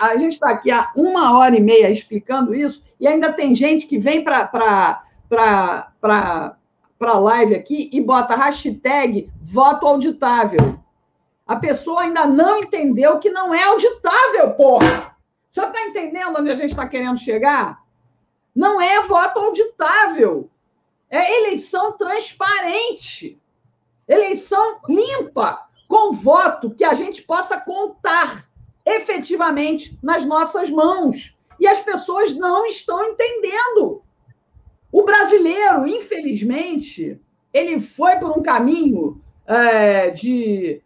A gente está aqui há 1h30 explicando isso, e ainda tem gente que vem para a live aqui e bota hashtag voto auditável. A pessoa ainda não entendeu que não é auditável, porra! O senhor está entendendo onde a gente está querendo chegar? Não é voto auditável. É eleição transparente, eleição limpa, com voto que a gente possa contar efetivamente nas nossas mãos. E as pessoas não estão entendendo. O brasileiro, infelizmente, ele foi por um caminho de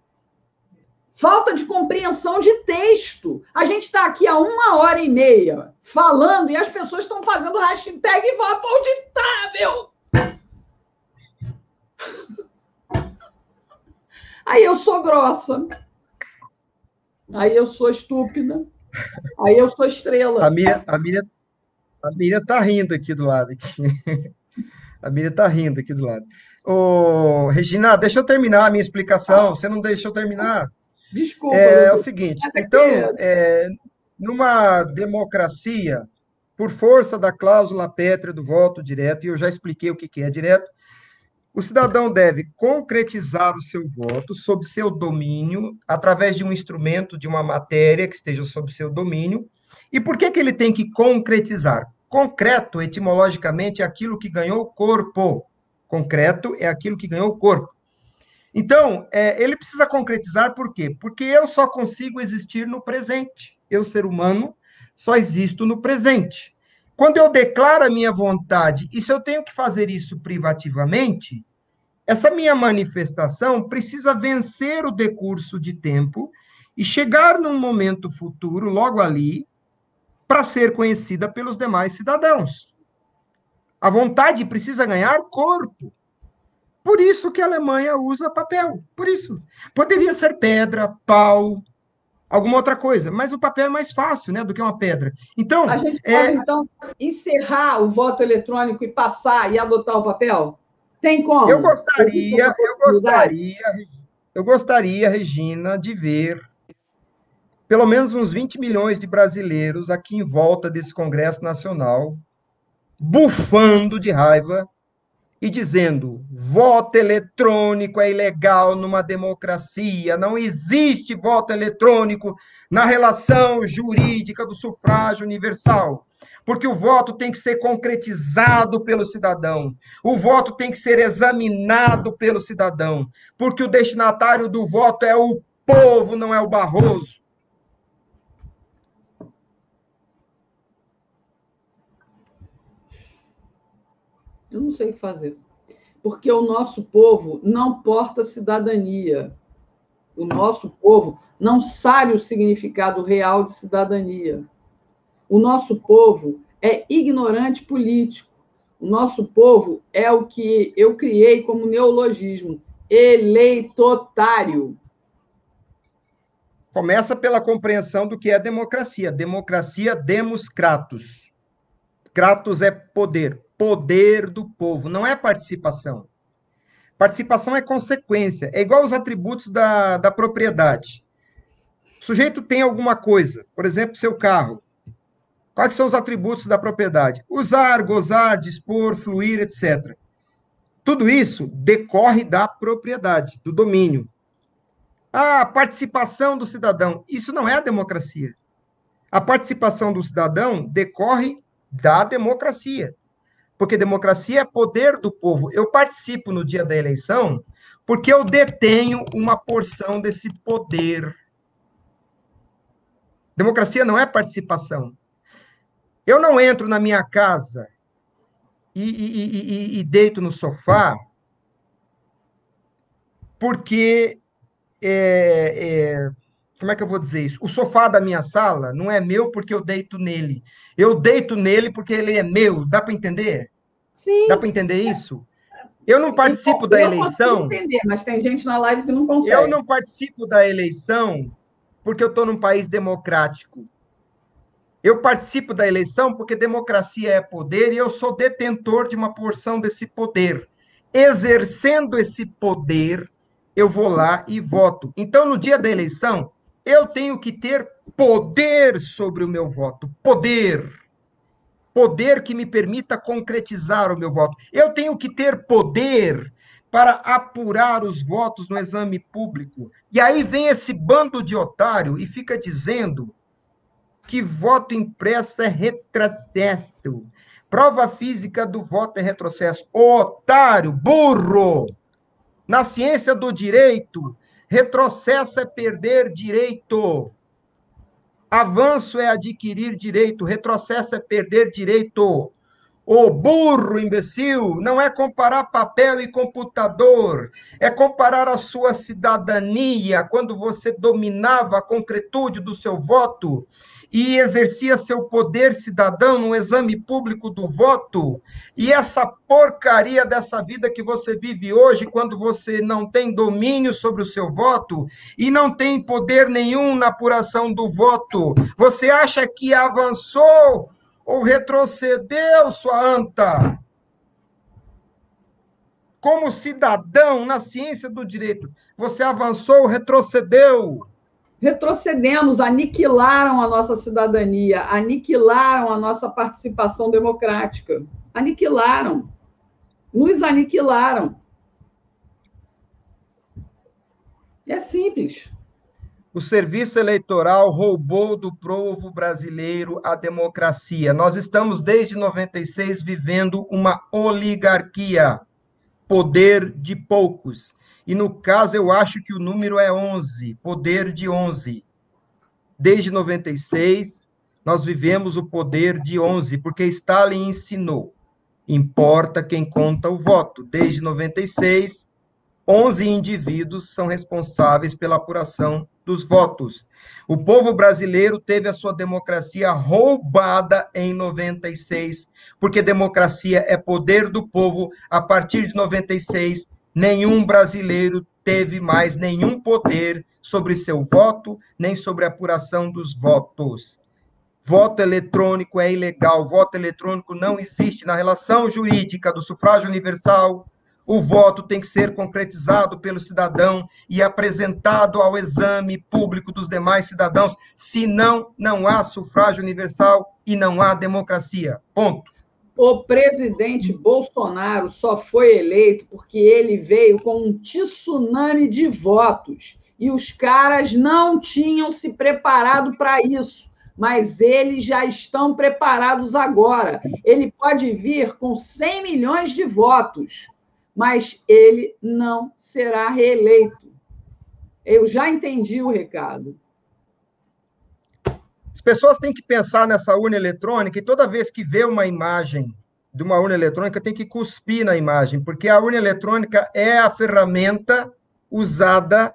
falta de compreensão de texto. A gente está aqui há 1h30 falando e as pessoas estão fazendo hashtag voto auditável. Aí eu sou grossa, aí eu sou estúpida, aí eu sou estrela. A Miriam está rindo aqui do lado. A Miriam está rindo aqui do lado. Ô, Regina, deixa eu terminar a minha explicação. Você não deixou terminar? Desculpa. É o seguinte, então, numa democracia, por força da cláusula pétrea do voto direto, e eu já expliquei o que é direto, o cidadão deve concretizar o seu voto sob seu domínio, através de um instrumento, de uma matéria que esteja sob seu domínio. E por que ele tem que concretizar? Concreto, etimologicamente, é aquilo que ganhou corpo. Concreto é aquilo que ganhou corpo. Então, ele precisa concretizar por quê? Porque eu só consigo existir no presente. Eu, ser humano, só existo no presente. Quando eu declaro a minha vontade, e se eu tenho que fazer isso privativamente, essa minha manifestação precisa vencer o decurso de tempo e chegar num momento futuro, logo ali, para ser conhecida pelos demais cidadãos. A vontade precisa ganhar corpo. Por isso que a Alemanha usa papel. Por isso. Poderia ser pedra, pau, alguma outra coisa, mas o papel é mais fácil, né, do que uma pedra. Então, a gente pode, então, encerrar o voto eletrônico e passar e adotar o papel? Tem como? Eu gostaria, Regina, de ver pelo menos uns 20 milhões de brasileiros aqui em volta desse Congresso Nacional, bufando de raiva e dizendo: voto eletrônico é ilegal numa democracia, não existe voto eletrônico na relação jurídica do sufrágio universal, porque o voto tem que ser concretizado pelo cidadão, o voto tem que ser examinado pelo cidadão, porque o destinatário do voto é o povo, não é o Barroso. Eu não sei o que fazer. Porque o nosso povo não porta cidadania. O nosso povo não sabe o significado real de cidadania. O nosso povo é ignorante político. O nosso povo é o que eu criei como neologismo, eleitotário. Começa pela compreensão do que é democracia. Democracia, demos kratos. Kratos é poder. Poder do povo, não é participação. Participação é consequência. É igual os atributos da propriedade. O sujeito tem alguma coisa, por exemplo, seu carro. Quais são os atributos da propriedade? Usar, gozar, dispor, fluir, etc. Tudo isso decorre da propriedade, do domínio. A participação do cidadão, isso não é a democracia. A participação do cidadão decorre da democracia. Porque democracia é poder do povo. Eu participo no dia da eleição porque eu detenho uma porção desse poder. Democracia não é participação. Eu não entro na minha casa e deito no sofá porque, como é que eu vou dizer isso? O sofá da minha sala não é meu porque eu deito nele. Eu deito nele porque ele é meu. Dá para entender? Sim. Dá para entender isso? Eu não participo da eleição. Eu consigo entender, mas tem gente na live que não consegue. Eu não participo da eleição porque eu estou num país democrático. Eu participo da eleição porque democracia é poder e eu sou detentor de uma porção desse poder. Exercendo esse poder, eu vou lá e voto. Então, no dia da eleição, eu tenho que ter poder sobre o meu voto. Poder. Poder que me permita concretizar o meu voto. Eu tenho que ter poder para apurar os votos no exame público. E aí vem esse bando de otário e fica dizendo que voto impresso é retrocesso. Prova física do voto é retrocesso. Otário, burro! Na ciência do direito, retrocesso é perder direito. Avanço é adquirir direito. Retrocesso é perder direito. O burro, imbecil, não é comparar papel e computador, é comparar a sua cidadania, quando você dominava a concretude do seu voto e exercia seu poder cidadão no exame público do voto, e essa porcaria dessa vida que você vive hoje, quando você não tem domínio sobre o seu voto e não tem poder nenhum na apuração do voto, você acha que avançou ou retrocedeu, sua anta? Como cidadão na ciência do direito, você avançou ou retrocedeu? Retrocedemos, aniquilaram a nossa cidadania, aniquilaram a nossa participação democrática. Aniquilaram. Nos aniquilaram. É simples. O serviço eleitoral roubou do povo brasileiro a democracia. Nós estamos, desde 96, vivendo uma oligarquia, poder de poucos. E, no caso, eu acho que o número é 11, poder de 11. Desde 96, nós vivemos o poder de 11, porque Stalin ensinou. Importa quem conta o voto. Desde 96, 11 indivíduos são responsáveis pela apuração dos votos. O povo brasileiro teve a sua democracia roubada em 96, porque democracia é poder do povo. A partir de 96, nenhum brasileiro teve mais nenhum poder sobre seu voto, nem sobre a apuração dos votos. Voto eletrônico é ilegal, voto eletrônico não existe na relação jurídica do sufrágio universal. O voto tem que ser concretizado pelo cidadão e apresentado ao exame público dos demais cidadãos, senão não há sufrágio universal e não há democracia. Ponto. O presidente Bolsonaro só foi eleito porque ele veio com um tsunami de votos e os caras não tinham se preparado para isso, mas eles já estão preparados agora. Ele pode vir com 100 milhões de votos, mas ele não será reeleito. Eu já entendi o recado. As pessoas têm que pensar nessa urna eletrônica e toda vez que vê uma imagem de uma urna eletrônica tem que cuspir na imagem, porque a urna eletrônica é a ferramenta usada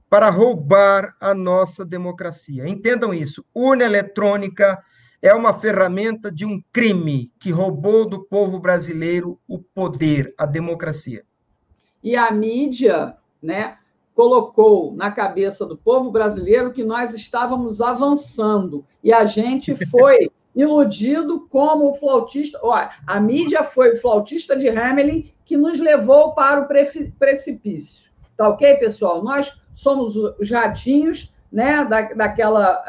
para roubar a nossa democracia. Entendam isso. Urna eletrônica é uma ferramenta de um crime que roubou do povo brasileiro o poder, a democracia. E a mídia, né, colocou na cabeça do povo brasileiro que nós estávamos avançando. E a gente foi iludido como o flautista. Olha, a mídia foi o flautista de Hamelin que nos levou para o precipício. Tá ok, pessoal? Nós somos os ratinhos, né, daquela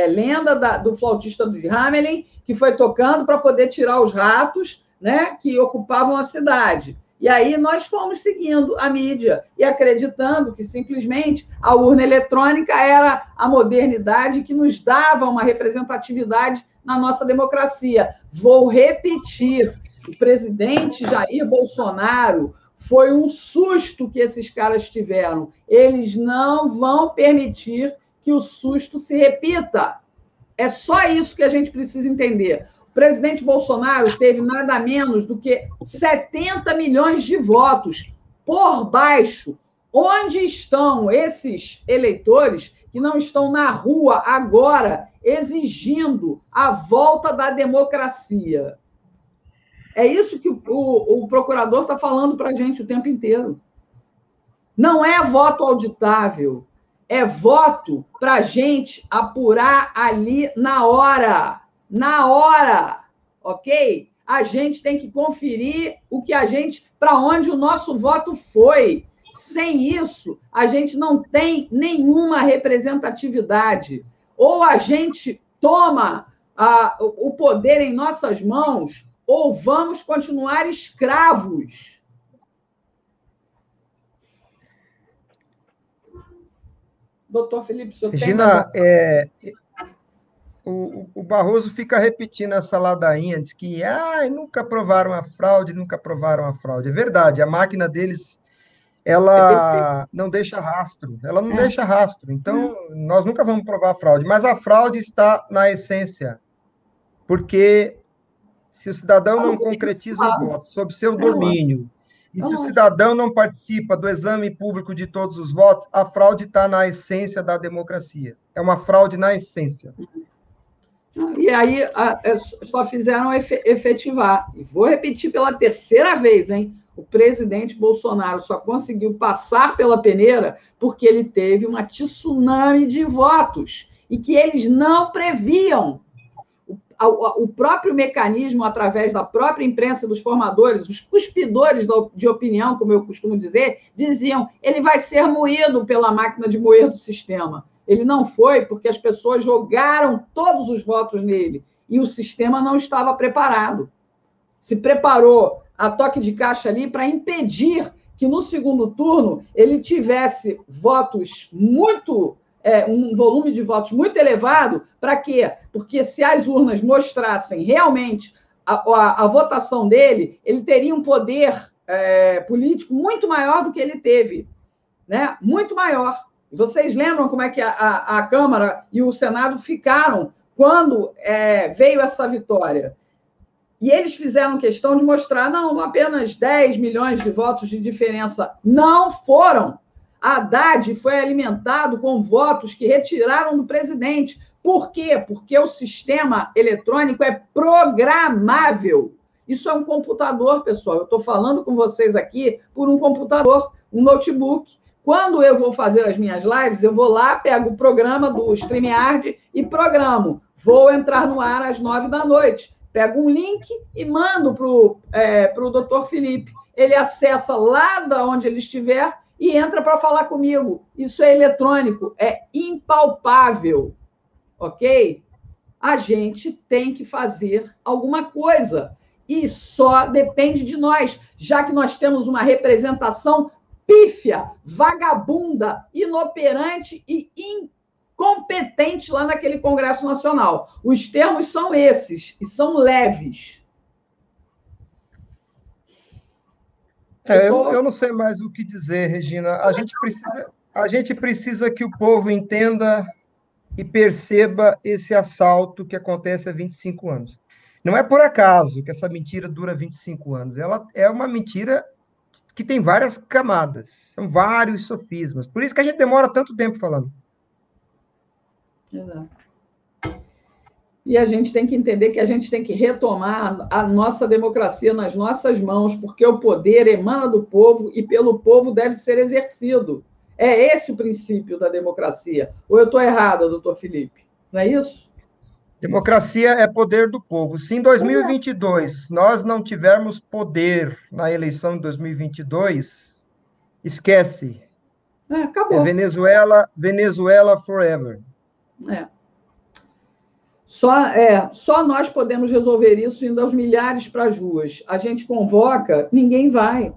lenda do flautista de Hamelin, que foi tocando para poder tirar os ratos, né, que ocupavam a cidade. E aí nós fomos seguindo a mídia e acreditando que simplesmente a urna eletrônica era a modernidade que nos dava uma representatividade na nossa democracia. Vou repetir, o presidente Jair Bolsonaro foi um susto que esses caras tiveram. Eles não vão permitir que o susto se repita. É só isso que a gente precisa entender. O presidente Bolsonaro teve nada menos do que 70 milhões de votos por baixo. Onde estão esses eleitores que não estão na rua agora exigindo a volta da democracia? É isso que o procurador está falando para a gente o tempo inteiro. Não é voto auditável, é voto para a gente apurar ali na hora. Na hora, ok? A gente tem que conferir para onde o nosso voto foi. Sem isso, a gente não tem nenhuma representatividade. Ou a gente toma o poder em nossas mãos, ou vamos continuar escravos. Doutor Felipe, o senhor Regina, o Barroso fica repetindo essa ladainha, diz que nunca aprovaram a fraude, nunca aprovaram a fraude. É verdade, a máquina deles, ela não deixa rastro, ela não deixa rastro. Então, nós nunca vamos provar a fraude, mas a fraude está na essência, porque se o cidadão não concretiza o voto sob seu domínio, e se o cidadão não participa do exame público de todos os votos, a fraude está na essência da democracia. É uma fraude na essência. E aí só fizeram efetivar. E vou repetir pela terceira vez, hein? O presidente Bolsonaro só conseguiu passar pela peneira porque ele teve uma tsunami de votos e que eles não previam. O próprio mecanismo, através da própria imprensa dos formadores, os cuspidores de opinião, como eu costumo dizer, diziam ele vai ser moído pela máquina de moer do sistema. Ele não foi porque as pessoas jogaram todos os votos nele e o sistema não estava preparado. Se preparou a toque de caixa ali para impedir que no segundo turno ele tivesse votos um volume de votos muito elevado. Para quê? Porque se as urnas mostrassem realmente a votação dele, ele teria um poder político muito maior do que ele teve, né? Muito maior. Vocês lembram como é que a Câmara e o Senado ficaram quando veio essa vitória? E eles fizeram questão de mostrar, não, apenas 10 milhões de votos de diferença. Não foram. Haddad foi alimentado com votos que retiraram do presidente. Por quê? Porque o sistema eletrônico é programável. Isso é um computador, pessoal. Eu estou falando com vocês aqui por um computador, um notebook. Quando eu vou fazer as minhas lives, eu vou lá, pego o programa do StreamYard e programo. Vou entrar no ar às 9h, pego um link e mando para o doutor Felipe. Ele acessa lá de onde ele estiver e entra para falar comigo. Isso é eletrônico, é impalpável, ok? A gente tem que fazer alguma coisa e só depende de nós, já que nós temos uma representação pífia, vagabunda, inoperante e incompetente lá naquele Congresso Nacional. Os termos são esses e são leves. Eu não sei mais o que dizer, Regina. A gente precisa que o povo entenda e perceba esse assalto que acontece há 25 anos. Não é por acaso que essa mentira dura 25 anos. Ela é uma mentira que tem várias camadas, são vários sofismas. Por isso que a gente demora tanto tempo falando. Exato. E a gente tem que entender que a gente tem que retomar a nossa democracia nas nossas mãos, porque o poder emana do povo e pelo povo deve ser exercido. É esse o princípio da democracia. Ou eu estou errada, doutor Felipe? Não é isso? Democracia é poder do povo. Se em 2022 nós não tivermos poder na eleição de 2022, esquece. Acabou. É Venezuela forever. Só nós podemos resolver isso indo aos milhares para as ruas. A gente convoca, ninguém vai.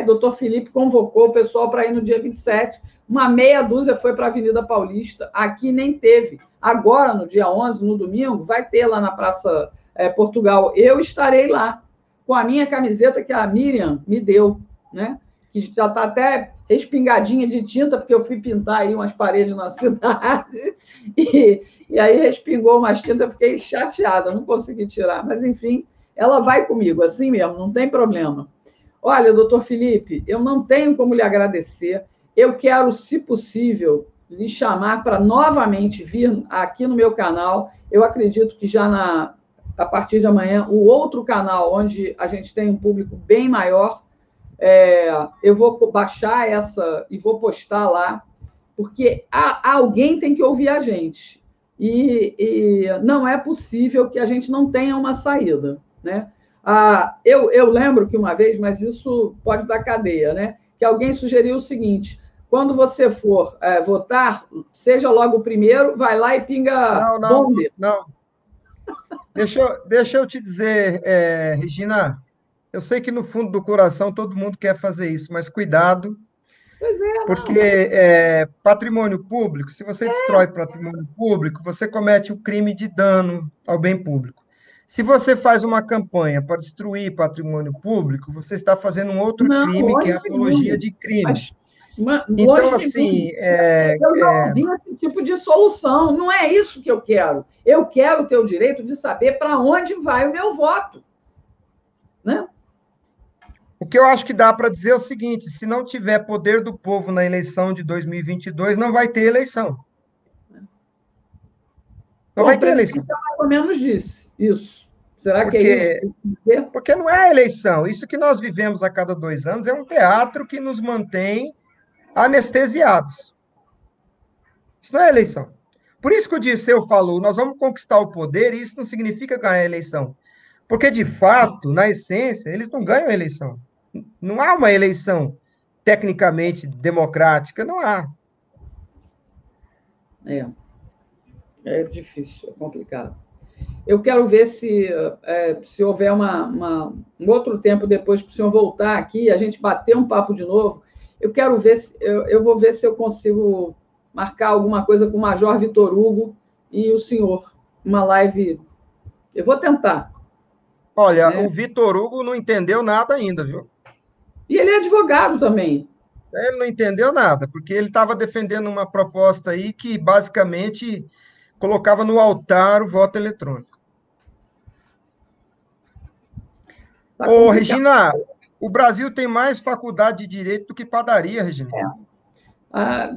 Doutor Felipe convocou o pessoal para ir no dia 27. Uma meia dúzia foi para a Avenida Paulista. Aqui nem teve. Agora, no dia 11, no domingo, vai ter lá na Praça Portugal. Eu estarei lá, com a minha camiseta que a Miriam me deu, né? Que já está até respingadinha de tinta, porque eu fui pintar aí umas paredes na cidade, e aí respingou umas tintas, eu fiquei chateada, não consegui tirar. Mas, enfim, ela vai comigo, assim mesmo, não tem problema. Olha, doutor Felipe, eu não tenho como lhe agradecer. Eu quero, se possível, lhe chamar para novamente vir aqui no meu canal. Eu acredito que já a partir de amanhã, o outro canal, onde a gente tem um público bem maior, eu vou baixar essa e vou postar lá, porque alguém tem que ouvir a gente. E não é possível que a gente não tenha uma saída, né? Eu lembro que uma vez, mas isso pode dar cadeia, né? Que alguém sugeriu o seguinte: quando você for votar, seja logo o primeiro, vai lá e pinga bombe. Não. Deixa eu te dizer, Regina, eu sei que no fundo do coração todo mundo quer fazer isso, mas cuidado, Pois porque patrimônio público, se você destrói patrimônio público, você comete o crime de dano ao bem público. Se você faz uma campanha para destruir patrimônio público, você está fazendo um outro crime, que é a apologia de crime. Então, assim... Eu já ouvi esse tipo de solução. Não é isso que eu quero. Eu quero ter o direito de saber para onde vai o meu voto. Né? O que eu acho que dá para dizer é o seguinte: se não tiver poder do povo na eleição de 2022, não vai ter eleição. Não vai ter eleição. Mais ou menos disse isso. Será que é isso? Porque não é eleição. Isso que nós vivemos a cada 2 anos é um teatro que nos mantém anestesiados. Isso não é eleição. Por isso que o Dirceu falou, nós vamos conquistar o poder, e isso não significa ganhar a eleição. Porque, de fato, na essência, eles não ganham a eleição. Não há uma eleição tecnicamente democrática, não há. É difícil, é complicado. Eu quero ver se houver um outro tempo depois para o senhor voltar aqui, a gente bater um papo de novo. Eu quero ver eu vou ver se eu consigo marcar alguma coisa com o Major Vitor Hugo e o senhor, uma live. Eu vou tentar. Olha, o Vitor Hugo não entendeu nada ainda, viu? E ele é advogado também. Ele não entendeu nada, porque ele estava defendendo uma proposta aí que basicamente colocava no altar o voto eletrônico. Ô, Regina, o Brasil tem mais faculdade de direito do que padaria, Regina.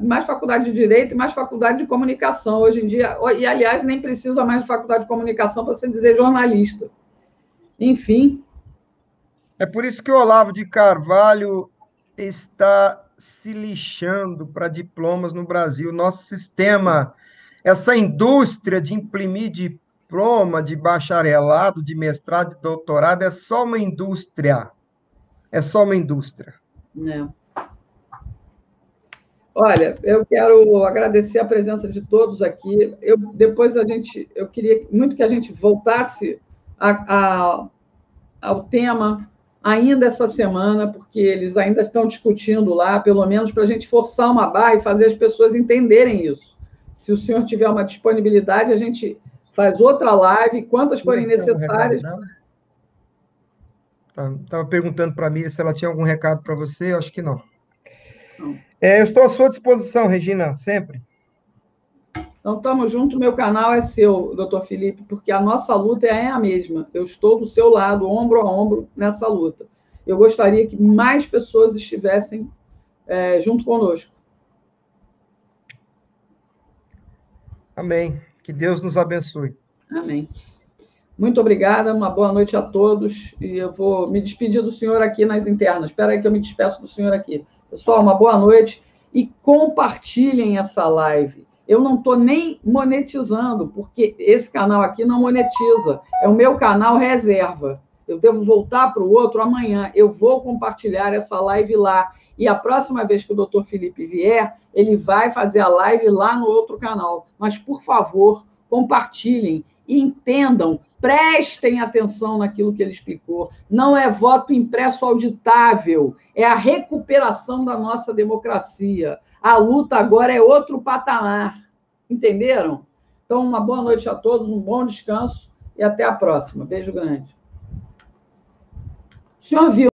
Mais faculdade de direito e mais faculdade de comunicação hoje em dia. E, aliás, nem precisa mais de faculdade de comunicação para você dizer jornalista. Enfim. É por isso que o Olavo de Carvalho está se lixando para diplomas no Brasil. Nosso sistema, essa indústria de imprimir diploma de bacharelado, de mestrado, de doutorado, é só uma indústria. É só uma indústria. Olha, eu quero agradecer a presença de todos aqui. Eu queria muito que a gente voltasse ao tema ainda essa semana, porque eles ainda estão discutindo lá, pelo menos para a gente forçar uma barra e fazer as pessoas entenderem isso. Se o senhor tiver uma disponibilidade, a gente faz outra live, quantas forem necessárias. Estava perguntando para a Miriam se ela tinha algum recado para você, eu acho que não. Eu estou à sua disposição, Regina, sempre. Então, estamos juntos, meu canal é seu, doutor Felipe, porque a nossa luta é a mesma. Eu estou do seu lado, ombro a ombro, nessa luta. Eu gostaria que mais pessoas estivessem junto conosco. Amém. Que Deus nos abençoe. Amém. Muito obrigada, uma boa noite a todos. E eu vou me despedir do senhor aqui nas internas. Espera aí que eu me despeço do senhor aqui. Pessoal, uma boa noite e compartilhem essa live. Eu não estou nem monetizando, porque esse canal aqui não monetiza. É o meu canal reserva. Eu devo voltar para o outro amanhã. Eu vou compartilhar essa live lá. E a próxima vez que o doutor Felipe vier, ele vai fazer a live lá no outro canal. Mas, por favor, compartilhem e entendam, prestem atenção naquilo que ele explicou. Não é voto impresso auditável, é a recuperação da nossa democracia. A luta agora é outro patamar. Entenderam? Então, uma boa noite a todos, um bom descanso e até a próxima. Beijo grande. O senhor viu